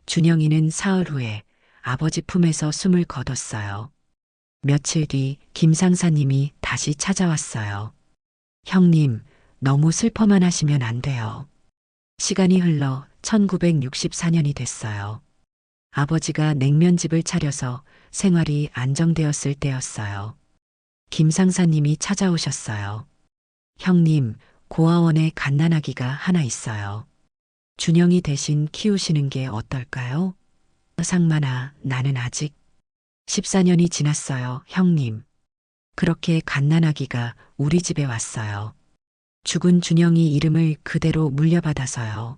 준영이는 사흘 후에 아버지 품에서 숨을 거뒀어요. 며칠 뒤 김 상사님이 다시 찾아왔어요. 형님, 너무 슬퍼만 하시면 안 돼요. 시간이 흘러 1964년이 됐어요. 아버지가 냉면집을 차려서 생활이 안정되었을 때였어요. 김 상사님이 찾아오셨어요. 형님, 고아원에 갓난아기가 하나 있어요. 준영이 대신 키우시는 게 어떨까요? 상만아, 나는 아직 14년이 지났어요, 형님. 그렇게 갓난아기가 우리 집에 왔어요. 죽은 준영이 이름을 그대로 물려받아서요.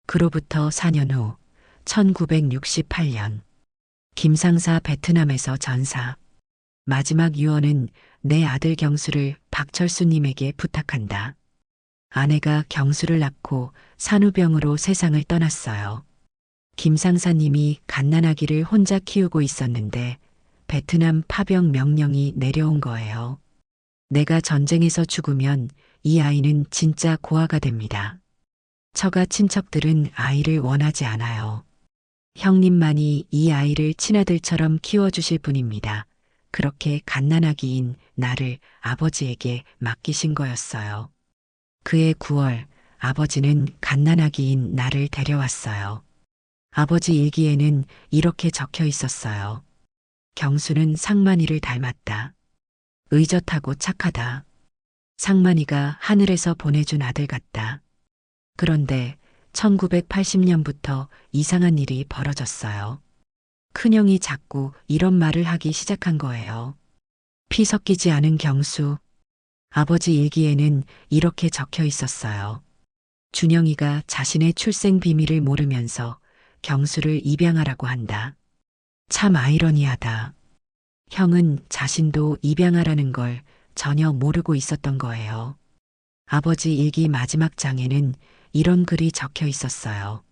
그로부터 4년 후 1968년 김상사 베트남에서 전사. 마지막 유언은 내 아들 경수를 박철수님에게 부탁한다. 아내가 경수를 낳고 산후병으로 세상을 떠났어요. 김상사님이 갓난아기를 혼자 키우고 있었는데 베트남 파병 명령이 내려온 거예요. 내가 전쟁에서 죽으면 이 아이는 진짜 고아가 됩니다. 처가 친척들은 아이를 원하지 않아요. 형님만이 이 아이를 친아들처럼 키워주실 분입니다. 그렇게 갓난아기인 나를 아버지에게 맡기신 거였어요. 그해 9월 아버지는 갓난아기인 나를 데려왔어요. 아버지 일기에는 이렇게 적혀 있었어요. 경수는 상만이를 닮았다. 의젓하고 착하다. 상만이가 하늘에서 보내준 아들 같다. 그런데 1980년부터 이상한 일이 벌어졌어요. 큰형이 자꾸 이런 말을 하기 시작한 거예요. 피 섞이지 않은 경수. 아버지 일기에는 이렇게 적혀 있었어요. 준영이가 자신의 출생 비밀을 모르면서 경수를 입양하라고 한다. 참 아이러니하다. 형은 자신도 입양하라는 걸 전혀 모르고 있었던 거예요. 아버지 일기 마지막 장에는 이런 글이 적혀 있었어요.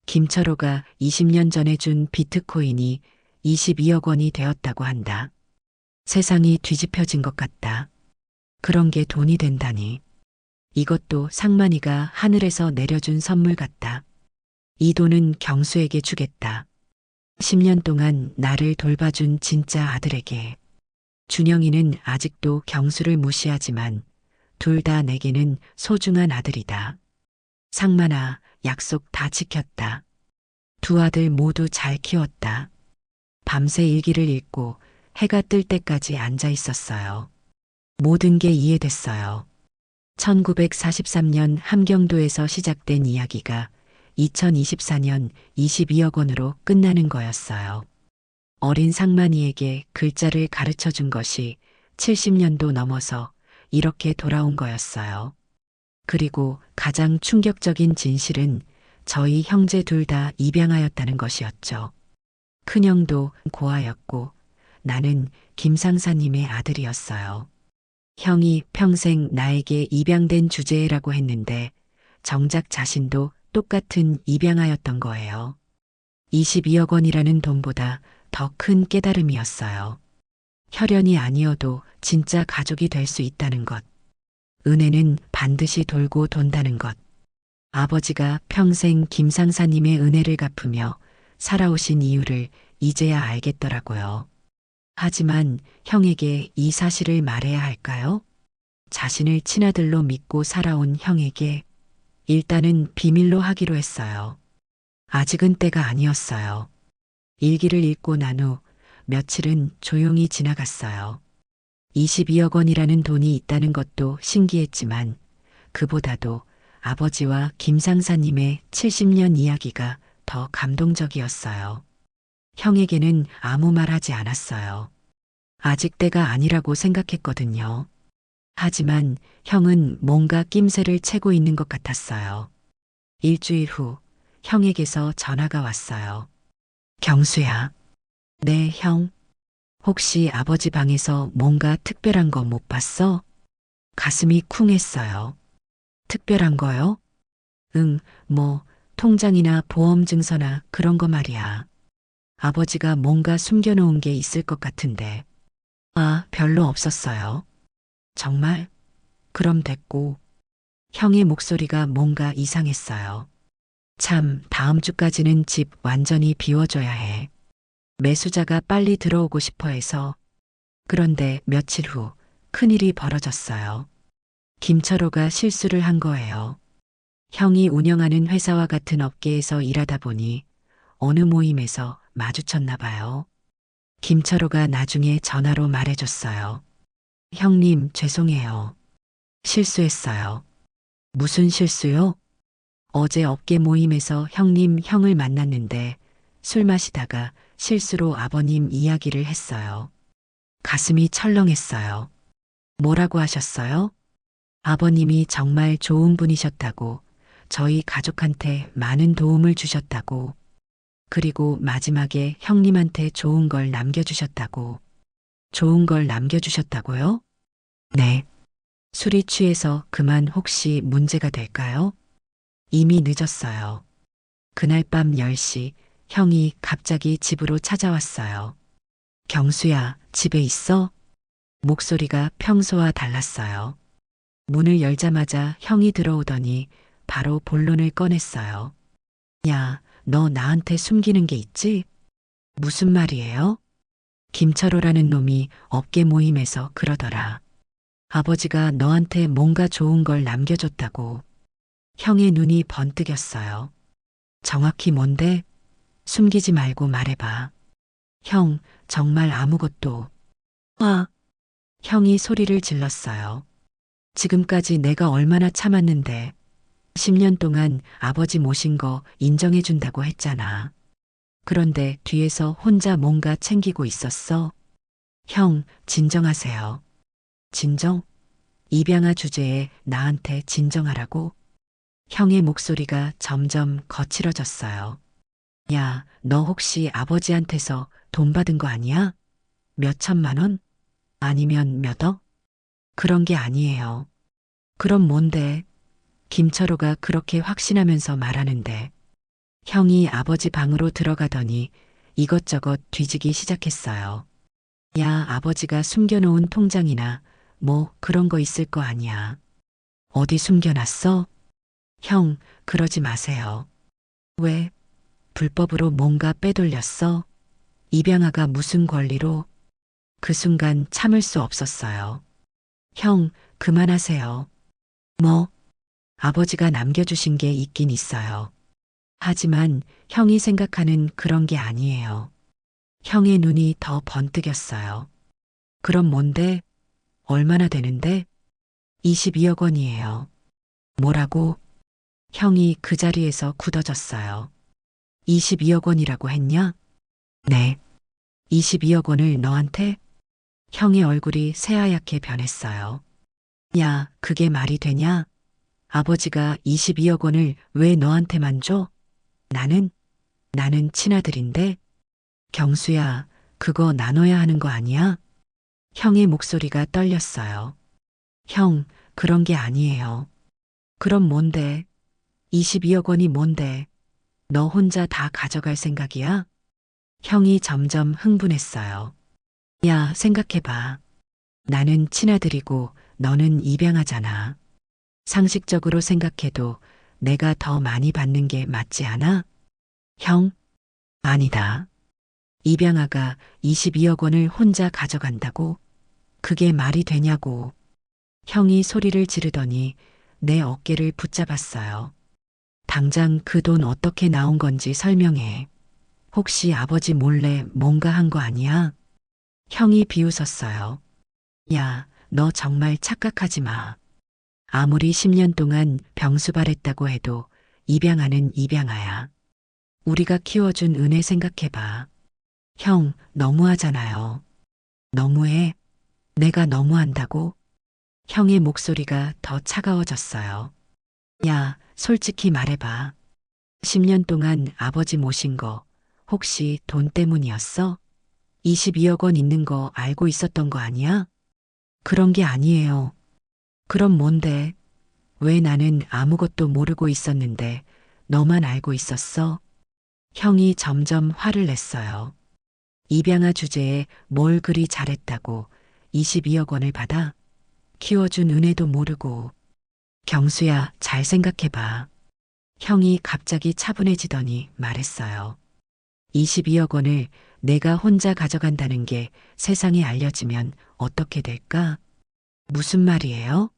김철호가 20년 전에 준 비트코인이 22억 원이 되었다고 한다. 세상이 뒤집혀진 것 같다. 그런 게 돈이 된다니. 이것도 상만이가 하늘에서 내려준 선물 같다. 이 돈은 경수에게 주겠다. 10년 동안 나를 돌봐준 진짜 아들에게. 준영이는 아직도 경수를 무시하지만 둘 다 내게는 소중한 아들이다. 상만아, 약속 다 지켰다. 두 아들 모두 잘 키웠다. 밤새 일기를 읽고 해가 뜰 때까지 앉아 있었어요. 모든 게 이해됐어요. 1943년 함경도에서 시작된 이야기가 2024년 22억 원으로 끝나는 거였어요. 어린 상만이에게 글자를 가르쳐 준 것이 70년도 넘어서 이렇게 돌아온 거였어요. 그리고 가장 충격적인 진실은 저희 형제 둘 다 입양하였다는 것이었죠. 큰형도 고아였고 나는 김상사님의 아들이었어요. 형이 평생 나에게 입양된 주제라고 했는데 정작 자신도 똑같은 입양하였던 거예요. 22억 원이라는 돈보다 더 큰 깨달음이었어요. 혈연이 아니어도 진짜 가족이 될 수 있다는 것. 은혜는 반드시 돌고 돈다는 것. 아버지가 평생 김상사님의 은혜를 갚으며 살아오신 이유를 이제야 알겠더라고요. 하지만 형에게 이 사실을 말해야 할까요? 자신을 친아들로 믿고 살아온 형에게 일단은 비밀로 하기로 했어요. 아직은 때가 아니었어요. 일기를 읽고 난 후 며칠은 조용히 지나갔어요. 22억 원이라는 돈이 있다는 것도 신기했지만 그보다도 아버지와 김상사님의 70년 이야기가 더 감동적이었어요. 형에게는 아무 말 하지 않았어요. 아직 때가 아니라고 생각했거든요. 하지만 형은 뭔가 낌새를 채고 있는 것 같았어요. 일주일 후 형에게서 전화가 왔어요. 경수야. 네, 형. 혹시 아버지 방에서 뭔가 특별한 거 못 봤어? 가슴이 쿵했어요. 특별한 거요? 응, 뭐, 통장이나 보험 증서나 그런 거 말이야. 아버지가 뭔가 숨겨놓은 게 있을 것 같은데. 아, 별로 없었어요. 정말? 그럼 됐고. 형의 목소리가 뭔가 이상했어요. 참, 다음 주까지는 집 완전히 비워줘야 해. 매수자가 빨리 들어오고 싶어 해서. 그런데 며칠 후 큰일이 벌어졌어요. 김철호가 실수를 한 거예요. 형이 운영하는 회사와 같은 업계에서 일하다 보니 어느 모임에서 마주쳤나 봐요. 김철호가 나중에 전화로 말해줬어요. 형님, 죄송해요. 실수했어요. 무슨 실수요? 어제 업계 모임에서 형님 형을 만났는데 술 마시다가 실수로 아버님 이야기를 했어요. 가슴이 철렁했어요. 뭐라고 하셨어요? 아버님이 정말 좋은 분이셨다고, 저희 가족한테 많은 도움을 주셨다고, 그리고 마지막에 형님한테 좋은 걸 남겨주셨다고. 좋은 걸 남겨주셨다고요? 네. 술이 취해서 그만 혹시 문제가 될까요? 이미 늦었어요. 그날 밤 10시 형이 갑자기 집으로 찾아왔어요. 경수야, 집에 있어? 목소리가 평소와 달랐어요. 문을 열자마자 형이 들어오더니 바로 본론을 꺼냈어요. 야, 너 나한테 숨기는 게 있지? 무슨 말이에요? 김철호라는 놈이 업계 모임에서 그러더라. 아버지가 너한테 뭔가 좋은 걸 남겨줬다고. 형의 눈이 번뜩였어요. 정확히 뭔데? 숨기지 말고 말해봐. 형, 정말 아무것도. 와, 형이 소리를 질렀어요. 지금까지 내가 얼마나 참았는데 10년 동안 아버지 모신 거 인정해준다고 했잖아. 그런데 뒤에서 혼자 뭔가 챙기고 있었어. 형, 진정하세요. 진정? 입양아 주제에 나한테 진정하라고? 형의 목소리가 점점 거칠어졌어요. 야, 너 혹시 아버지한테서 돈 받은 거 아니야? 몇 천만 원? 아니면 몇 억? 그런 게 아니에요. 그럼 뭔데? 김철호가 그렇게 확신하면서 말하는데 형이 아버지 방으로 들어가더니 이것저것 뒤지기 시작했어요. 야, 아버지가 숨겨놓은 통장이나 뭐 그런 거 있을 거 아니야. 어디 숨겨놨어? 형, 그러지 마세요. 왜? 불법으로 뭔가 빼돌렸어? 입양아가 무슨 권리로? 그 순간 참을 수 없었어요. 형, 그만하세요. 뭐? 아버지가 남겨주신 게 있긴 있어요. 하지만 형이 생각하는 그런 게 아니에요. 형의 눈이 더 번뜩였어요. 그럼 뭔데? 얼마나 되는데? 22억 원이에요. 뭐라고? 형이 그 자리에서 굳어졌어요. 22억 원이라고 했냐? 네. 22억 원을 너한테? 형의 얼굴이 새하얗게 변했어요. 야, 그게 말이 되냐? 아버지가 22억 원을 왜 너한테만 줘? 나는 친아들인데? 경수야, 그거 나눠야 하는 거 아니야? 형의 목소리가 떨렸어요. 형, 그런 게 아니에요. 그럼 뭔데? 22억 원이 뭔데? 너 혼자 다 가져갈 생각이야? 형이 점점 흥분했어요. 야, 생각해봐. 나는 친아들이고 너는 입양하잖아. 상식적으로 생각해도 내가 더 많이 받는 게 맞지 않아? 형? 아니다. 입양아가 22억 원을 혼자 가져간다고? 그게 말이 되냐고. 형이 소리를 지르더니 내 어깨를 붙잡았어요. 당장 그 돈 어떻게 나온 건지 설명해. 혹시 아버지 몰래 뭔가 한 거 아니야? 형이 비웃었어요. 야, 너 정말 착각하지 마. 아무리 10년 동안 병수발했다고 해도 입양아는 입양아야. 우리가 키워준 은혜 생각해봐. 형, 너무하잖아요. 너무해? 내가 너무한다고? 형의 목소리가 더 차가워졌어요. 야, 솔직히 말해봐. 10년 동안 아버지 모신 거 혹시 돈 때문이었어? 22억 원 있는 거 알고 있었던 거 아니야? 그런 게 아니에요. 그럼 뭔데? 왜 나는 아무것도 모르고 있었는데 너만 알고 있었어? 형이 점점 화를 냈어요. 입양아 주제에 뭘 그리 잘했다고 22억 원을 받아? 키워준 은혜도 모르고. 경수야, 잘 생각해봐. 형이 갑자기 차분해지더니 말했어요. 22억 원을 내가 혼자 가져간다는 게 세상에 알려지면 어떻게 될까? 무슨 말이에요?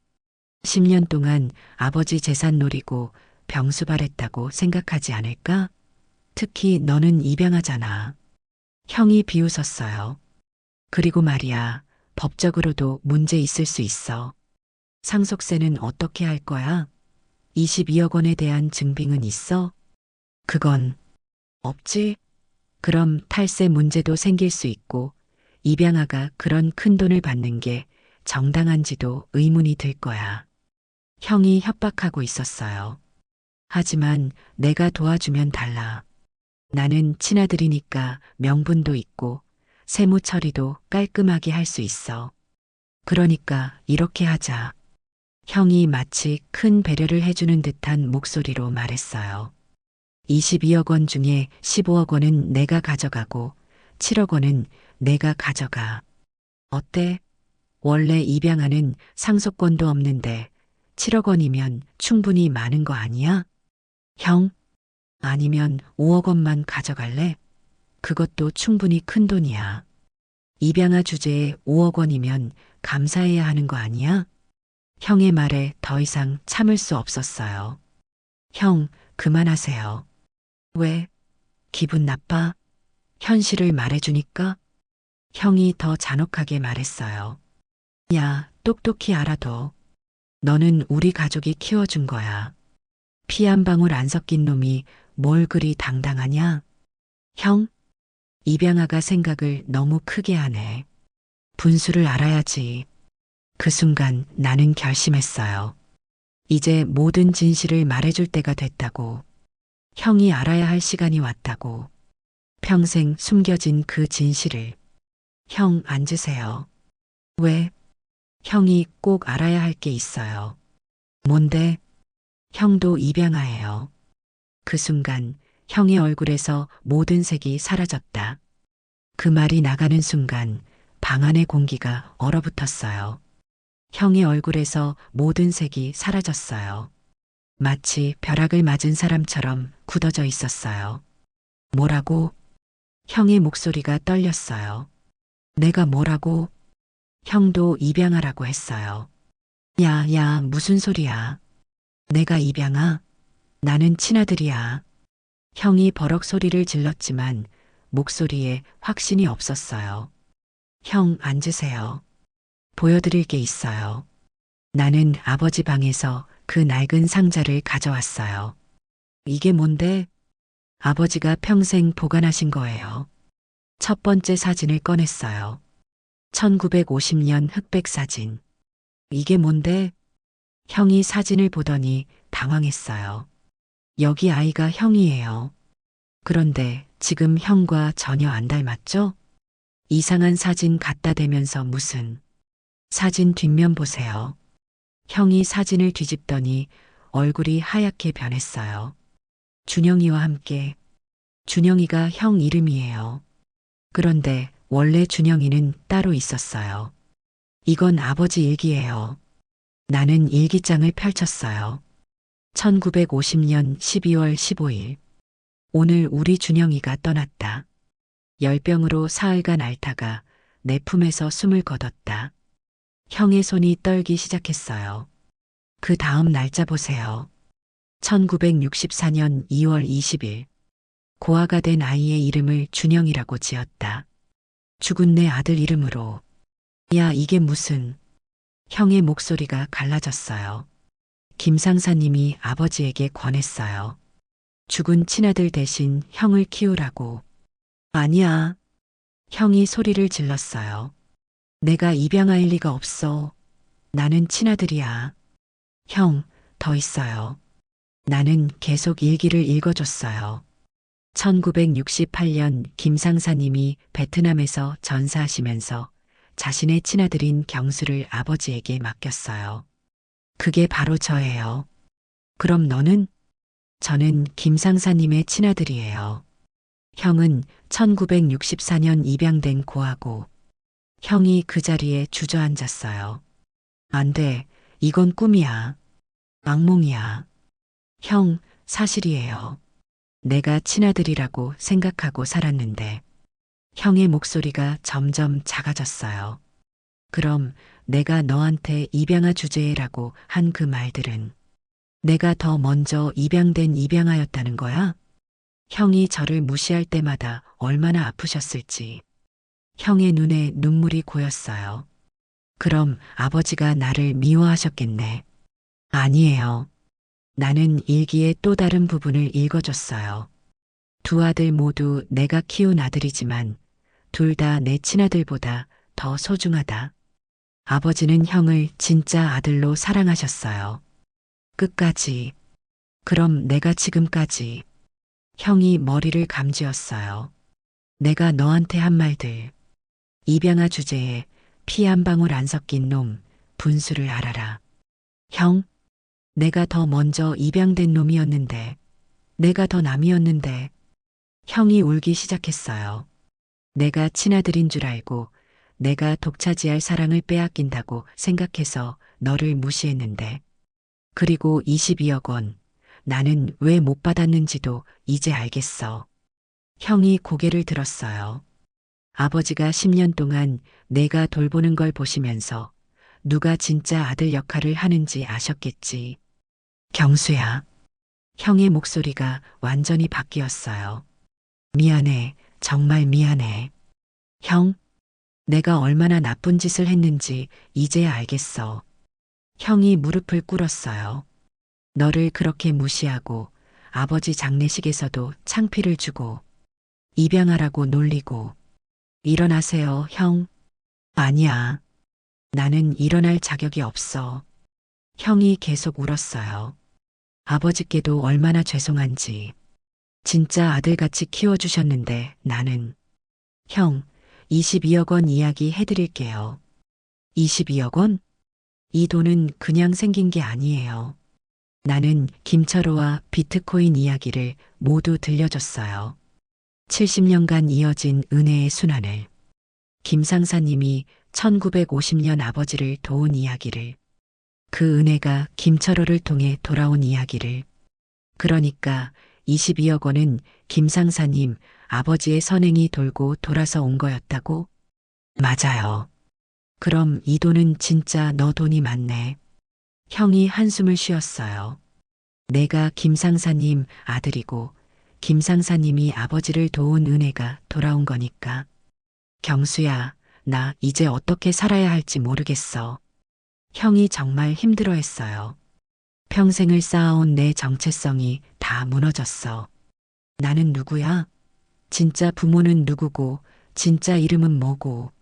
10년 동안 아버지 재산 노리고 병수발했다고 생각하지 않을까? 특히 너는 입양하잖아. 형이 비웃었어요. 그리고 말이야, 법적으로도 문제 있을 수 있어. 상속세는 어떻게 할 거야? 22억 원에 대한 증빙은 있어? 그건 없지? 그럼 탈세 문제도 생길 수 있고, 입양아가 그런 큰 돈을 받는 게 정당한지도 의문이 들 거야. 형이 협박하고 있었어요. 하지만 내가 도와주면 달라. 나는 친아들이니까 명분도 있고 세무 처리도 깔끔하게 할 수 있어. 그러니까 이렇게 하자. 형이 마치 큰 배려를 해주는 듯한 목소리로 말했어요. 22억 원 중에 15억 원은 내가 가져가고 7억 원은 내가 가져가. 어때? 원래 입양아는 상속권도 없는데 7억 원이면 충분히 많은 거 아니야? 형? 아니면 5억 원만 가져갈래? 그것도 충분히 큰 돈이야. 입양아 주제에 5억 원이면 감사해야 하는 거 아니야? 형의 말에 더 이상 참을 수 없었어요. 형, 그만하세요. 왜? 기분 나빠? 현실을 말해주니까? 형이 더 잔혹하게 말했어요. 야, 똑똑히 알아둬. 너는 우리 가족이 키워준 거야. 피 한 방울 안 섞인 놈이 뭘 그리 당당하냐? 형? 입양아가 생각을 너무 크게 하네. 분수를 알아야지. 그 순간 나는 결심했어요. 이제 모든 진실을 말해줄 때가 됐다고. 형이 알아야 할 시간이 왔다고. 평생 숨겨진 그 진실을. 형, 앉으세요. 왜? 형이 꼭 알아야 할 게 있어요. 뭔데? 형도 입양아예요. 그 순간 형의 얼굴에서 모든 색이 사라졌다. 그 말이 나가는 순간 방 안의 공기가 얼어붙었어요. 형의 얼굴에서 모든 색이 사라졌어요. 마치 벼락을 맞은 사람처럼 굳어져 있었어요. 뭐라고? 형의 목소리가 떨렸어요. 내가 뭐라고? 형도 입양하라고 했어요. 야, 야, 무슨 소리야. 내가 입양아? 나는 친아들이야. 형이 버럭 소리를 질렀지만 목소리에 확신이 없었어요. 형, 앉으세요. 보여드릴 게 있어요. 나는 아버지 방에서 그 낡은 상자를 가져왔어요. 이게 뭔데? 아버지가 평생 보관하신 거예요. 첫 번째 사진을 꺼냈어요. 1950년 흑백 사진. 이게 뭔데? 형이 사진을 보더니 당황했어요. 여기 아이가 형이에요. 그런데 지금 형과 전혀 안 닮았죠? 이상한 사진 갖다 대면서 무슨. 사진 뒷면 보세요. 형이 사진을 뒤집더니 얼굴이 하얗게 변했어요. 준영이와 함께. 준영이가 형 이름이에요. 그런데 원래 준영이는 따로 있었어요. 이건 아버지 일기예요. 나는 일기장을 펼쳤어요. 1950년 12월 15일. 오늘 우리 준영이가 떠났다. 열병으로 사흘간 앓다가 내 품에서 숨을 거뒀다. 형의 손이 떨기 시작했어요. 그 다음 날짜 보세요. 1964년 2월 20일. 고아가 된 아이의 이름을 준영이라고 지었다. 죽은 내 아들 이름으로. 야, 이게 무슨. 형의 목소리가 갈라졌어요. 김상사님이 아버지에게 권했어요. 죽은 친아들 대신 형을 키우라고. 아니야. 형이 소리를 질렀어요. 내가 입양할 리가 없어. 나는 친아들이야. 형, 더 있어요. 나는 계속 일기를 읽어줬어요. 1968년 김상사님이 베트남에서 전사하시면서 자신의 친아들인 경수를 아버지에게 맡겼어요. 그게 바로 저예요. 그럼 너는? 저는 김상사님의 친아들이에요. 형은 1964년 입양된 고아고, 형이 그 자리에 주저앉았어요. 안 돼, 이건 꿈이야. 악몽이야. 형, 사실이에요. 내가 친아들이라고 생각하고 살았는데, 형의 목소리가 점점 작아졌어요. 그럼 내가 너한테 입양아 주제라고 한 그 말들은 내가 더 먼저 입양된 입양아였다는 거야? 형이 저를 무시할 때마다 얼마나 아프셨을지. 형의 눈에 눈물이 고였어요. 그럼 아버지가 나를 미워하셨겠네. 아니에요. 나는 일기의 또 다른 부분을 읽어줬어요. 두 아들 모두 내가 키운 아들이지만 둘 다 내 친아들보다 더 소중하다. 아버지는 형을 진짜 아들로 사랑하셨어요. 끝까지. 그럼 내가 지금까지. 형이 머리를 감쥐었어요. 내가 너한테 한 말들. 입양아 주제에 피 한 방울 안 섞인 놈, 분수를 알아라. 형, 내가 더 먼저 입양된 놈이었는데, 내가 더 남이었는데, 형이 울기 시작했어요. 내가 친아들인 줄 알고 내가 독차지할 사랑을 빼앗긴다고 생각해서 너를 무시했는데, 그리고 22억 원, 나는 왜 못 받았는지도 이제 알겠어. 형이 고개를 들었어요. 아버지가 10년 동안 내가 돌보는 걸 보시면서 누가 진짜 아들 역할을 하는지 아셨겠지. 경수야. 형의 목소리가 완전히 바뀌었어요. 미안해, 정말 미안해. 형, 내가 얼마나 나쁜 짓을 했는지 이제야 알겠어. 형이 무릎을 꿇었어요. 너를 그렇게 무시하고 아버지 장례식에서도 창피를 주고 입양하라고 놀리고. 일어나세요, 형. 아니야. 나는 일어날 자격이 없어. 형이 계속 울었어요. 아버지께도 얼마나 죄송한지. 진짜 아들같이 키워주셨는데 나는. 형, 22억 원 이야기 해드릴게요. 22억 원? 이 돈은 그냥 생긴 게 아니에요. 나는 김철호와 비트코인 이야기를 모두 들려줬어요. 70년간 이어진 은혜의 순환을. 김상사님이 1950년 아버지를 도운 이야기를. 그 은혜가 김철호를 통해 돌아온 이야기를. 그러니까 22억 원은 김상사님 아버지의 선행이 돌고 돌아서 온 거였다고? 맞아요. 그럼 이 돈은 진짜 너 돈이 맞네. 형이 한숨을 쉬었어요. 내가 김상사님 아들이고 김상사님이 아버지를 도운 은혜가 돌아온 거니까. 경수야, 나 이제 어떻게 살아야 할지 모르겠어. 형이 정말 힘들어했어요. 평생을 쌓아온 내 정체성이 다 무너졌어. 나는 누구야? 진짜 부모는 누구고, 진짜 이름은 뭐고.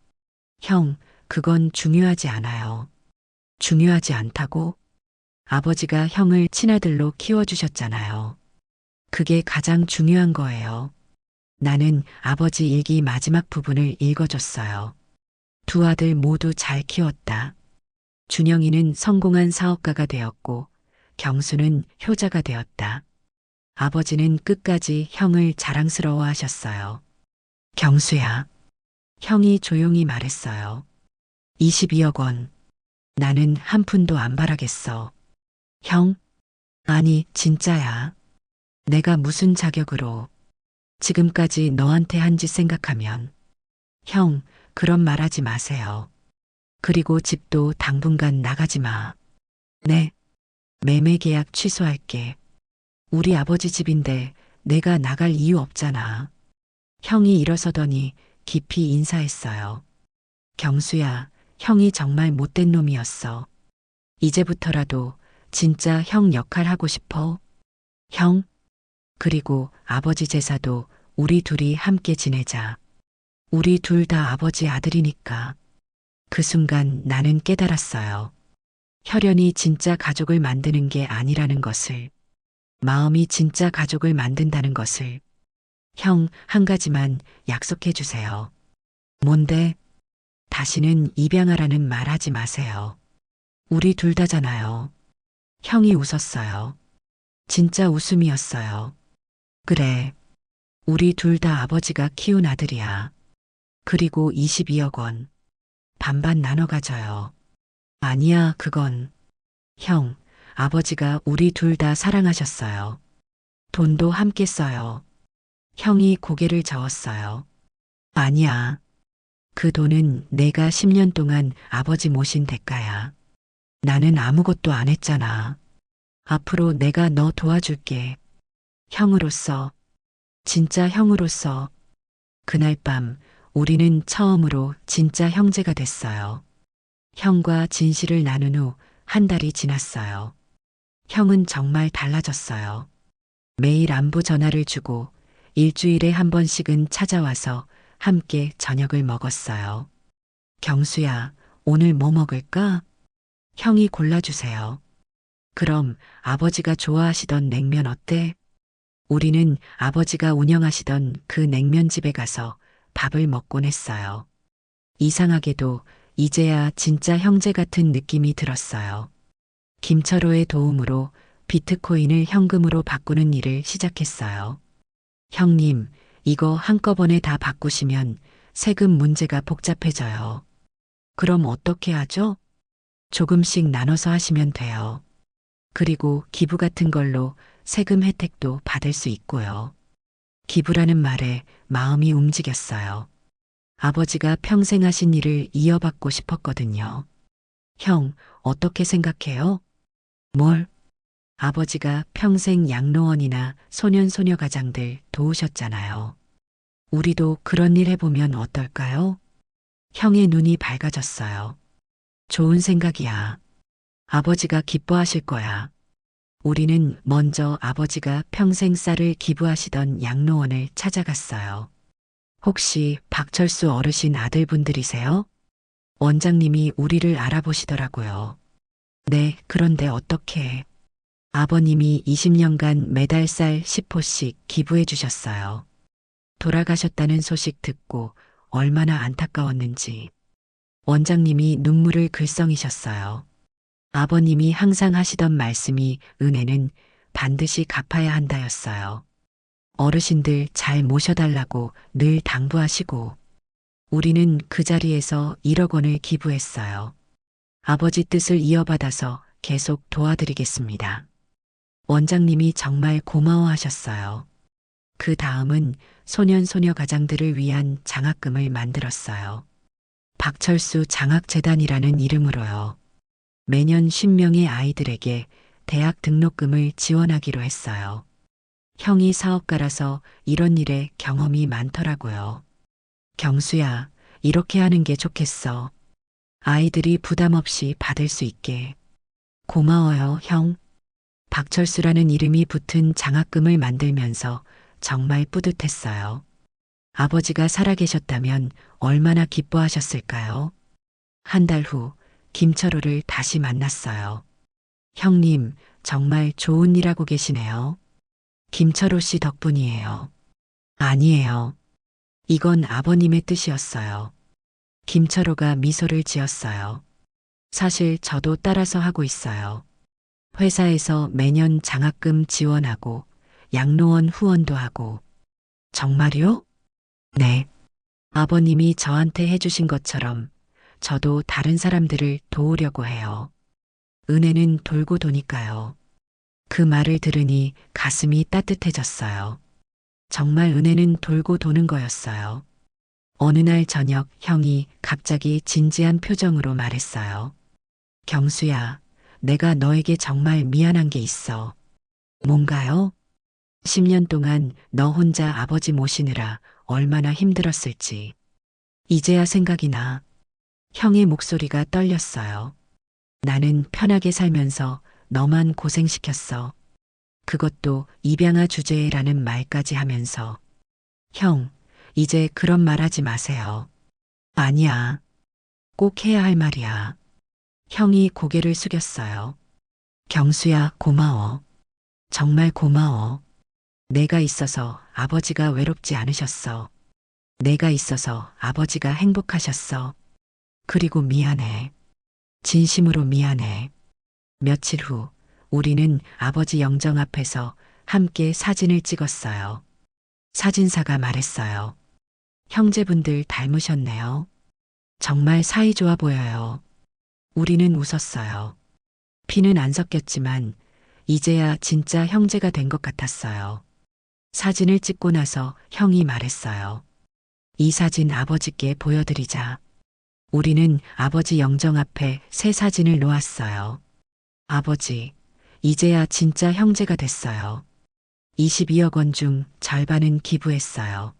형, 그건 중요하지 않아요. 중요하지 않다고? 아버지가 형을 친아들로 키워주셨잖아요. 그게 가장 중요한 거예요. 나는 아버지 일기 마지막 부분을 읽어줬어요. 두 아들 모두 잘 키웠다. 준영이는 성공한 사업가가 되었고, 경수는 효자가 되었다. 아버지는 끝까지 형을 자랑스러워 하셨어요. 경수야. 형이 조용히 말했어요. 22억 원. 나는 한 푼도 안 바라겠어. 형, 아니, 진짜야. 내가 무슨 자격으로 지금까지 너한테 한 짓 생각하면. 형, 그런 말 하지 마세요. 그리고 집도 당분간 나가지 마. 네, 매매 계약 취소할게. 우리 아버지 집인데 내가 나갈 이유 없잖아. 형이 일어서더니 깊이 인사했어요. 경수야, 형이 정말 못된 놈이었어. 이제부터라도 진짜 형 역할 하고 싶어. 형, 그리고 아버지 제사도 우리 둘이 함께 지내자. 우리 둘 다 아버지 아들이니까. 그 순간 나는 깨달았어요. 혈연이 진짜 가족을 만드는 게 아니라는 것을. 마음이 진짜 가족을 만든다는 것을. 형, 한 가지만 약속해 주세요. 뭔데? 다시는 입양하라는 말 하지 마세요. 우리 둘 다잖아요. 형이 웃었어요. 진짜 웃음이었어요. 그래. 우리 둘 다 아버지가 키운 아들이야. 그리고 22억 원. 반반 나눠 가져요. 아니야, 그건. 형, 아버지가 우리 둘 다 사랑하셨어요. 돈도 함께 써요. 형이 고개를 저었어요. 아니야. 그 돈은 내가 10년 동안 아버지 모신 대가야. 나는 아무것도 안 했잖아. 앞으로 내가 너 도와줄게. 형으로서, 진짜 형으로서. 그날 밤 우리는 처음으로 진짜 형제가 됐어요. 형과 진실을 나눈 후 한 달이 지났어요. 형은 정말 달라졌어요. 매일 안부 전화를 주고 일주일에 한 번씩은 찾아와서 함께 저녁을 먹었어요. 경수야, 오늘 뭐 먹을까? 형이 골라주세요. 그럼 아버지가 좋아하시던 냉면 어때? 우리는 아버지가 운영하시던 그 냉면집에 가서 밥을 먹곤 했어요. 이상하게도 이제야 진짜 형제 같은 느낌이 들었어요. 김철호의 도움으로 비트코인을 현금으로 바꾸는 일을 시작했어요. 형님, 이거 한꺼번에 다 바꾸시면 세금 문제가 복잡해져요. 그럼 어떻게 하죠? 조금씩 나눠서 하시면 돼요. 그리고 기부 같은 걸로 세금 혜택도 받을 수 있고요. 기부라는 말에 마음이 움직였어요. 아버지가 평생 하신 일을 이어받고 싶었거든요. 형, 어떻게 생각해요? 뭘? 아버지가 평생 양로원이나 소년소녀 가장들 도우셨잖아요. 우리도 그런 일 해보면 어떨까요? 형의 눈이 밝아졌어요. 좋은 생각이야. 아버지가 기뻐하실 거야. 우리는 먼저 아버지가 평생 쌀을 기부하시던 양로원을 찾아갔어요. 혹시 박철수 어르신 아들분들이세요? 원장님이 우리를 알아보시더라고요. 네, 그런데 어떻게? 아버님이 20년간 매달 쌀 10호씩 기부해 주셨어요. 돌아가셨다는 소식 듣고 얼마나 안타까웠는지. 원장님이 눈물을 글썽이셨어요. 아버님이 항상 하시던 말씀이 은혜는 반드시 갚아야 한다였어요. 어르신들 잘 모셔달라고 늘 당부하시고 우리는 그 자리에서 1억 원을 기부했어요. 아버지 뜻을 이어받아서 계속 도와드리겠습니다. 원장님이 정말 고마워하셨어요. 그 다음은 소년소녀 가장들을 위한 장학금을 만들었어요. 박철수 장학재단이라는 이름으로요. 매년 10명의 아이들에게 대학 등록금을 지원하기로 했어요. 형이 사업가라서 이런 일에 경험이 많더라고요. 경수야, 이렇게 하는 게 좋겠어. 아이들이 부담 없이 받을 수 있게. 고마워요, 형. 박철수라는 이름이 붙은 장학금을 만들면서 정말 뿌듯했어요. 아버지가 살아계셨다면 얼마나 기뻐하셨을까요? 한 달 후 김철호를 다시 만났어요. 형님, 정말 좋은 일 하고 계시네요. 김철호 씨 덕분이에요. 아니에요. 이건 아버님의 뜻이었어요. 김철호가 미소를 지었어요. 사실 저도 따라서 하고 있어요. 회사에서 매년 장학금 지원하고 양로원 후원도 하고. 정말요? 네. 아버님이 저한테 해주신 것처럼 저도 다른 사람들을 도우려고 해요. 은혜는 돌고 도니까요. 그 말을 들으니 가슴이 따뜻해졌어요. 정말 은혜는 돌고 도는 거였어요. 어느 날 저녁 형이 갑자기 진지한 표정으로 말했어요. 경수야, 내가 너에게 정말 미안한 게 있어. 뭔가요? 10년 동안 너 혼자 아버지 모시느라 얼마나 힘들었을지. 이제야 생각이 나. 형의 목소리가 떨렸어요. 나는 편하게 살면서 너만 고생시켰어. 그것도 입양아 주제라는 말까지 하면서. 형, 이제 그런 말 하지 마세요. 아니야. 꼭 해야 할 말이야. 형이 고개를 숙였어요. 경수야, 고마워. 정말 고마워. 내가 있어서 아버지가 외롭지 않으셨어. 내가 있어서 아버지가 행복하셨어. 그리고 미안해. 진심으로 미안해. 며칠 후 우리는 아버지 영정 앞에서 함께 사진을 찍었어요. 사진사가 말했어요. 형제분들 닮으셨네요. 정말 사이좋아 보여요. 우리는 웃었어요. 피는 안 섞였지만 이제야 진짜 형제가 된 것 같았어요. 사진을 찍고 나서 형이 말했어요. 이 사진 아버지께 보여드리자. 우리는 아버지 영정 앞에 새 사진을 놓았어요. 아버지, 이제야 진짜 형제가 됐어요. 22억 원 중 절반은 기부했어요.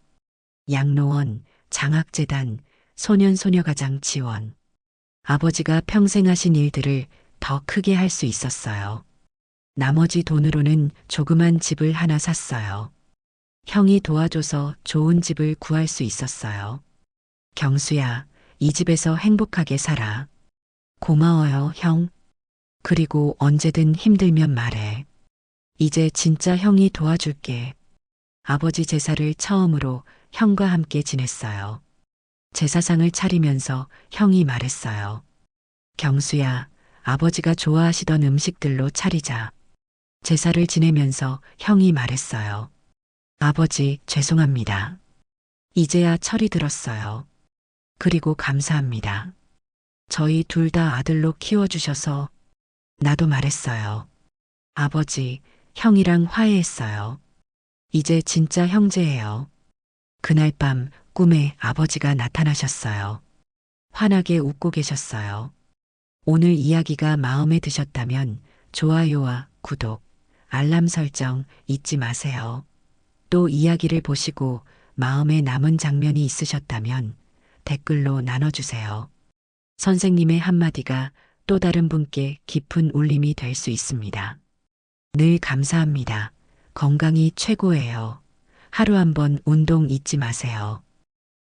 양로원, 장학재단, 소년소녀가장 지원. 아버지가 평생 하신 일들을 더 크게 할 수 있었어요. 나머지 돈으로는 조그만 집을 하나 샀어요. 형이 도와줘서 좋은 집을 구할 수 있었어요. 경수야, 이 집에서 행복하게 살아. 고마워요, 형. 그리고 언제든 힘들면 말해. 이제 진짜 형이 도와줄게. 아버지 제사를 처음으로 형과 함께 지냈어요. 제사상을 차리면서 형이 말했어요. 경수야, 아버지가 좋아하시던 음식들로 차리자. 제사를 지내면서 형이 말했어요. 아버지, 죄송합니다. 이제야 철이 들었어요. 그리고 감사합니다. 저희 둘 다 아들로 키워주셔서. 나도 말했어요. 아버지, 형이랑 화해했어요. 이제 진짜 형제예요. 그날 밤 꿈에 아버지가 나타나셨어요. 환하게 웃고 계셨어요. 오늘 이야기가 마음에 드셨다면 좋아요와 구독, 알람 설정 잊지 마세요. 또 이야기를 보시고 마음에 남은 장면이 있으셨다면 댓글로 나눠주세요. 선생님의 한마디가 또 다른 분께 깊은 울림이 될 수 있습니다. 늘 감사합니다. 건강이 최고예요. 하루 한번 운동 잊지 마세요.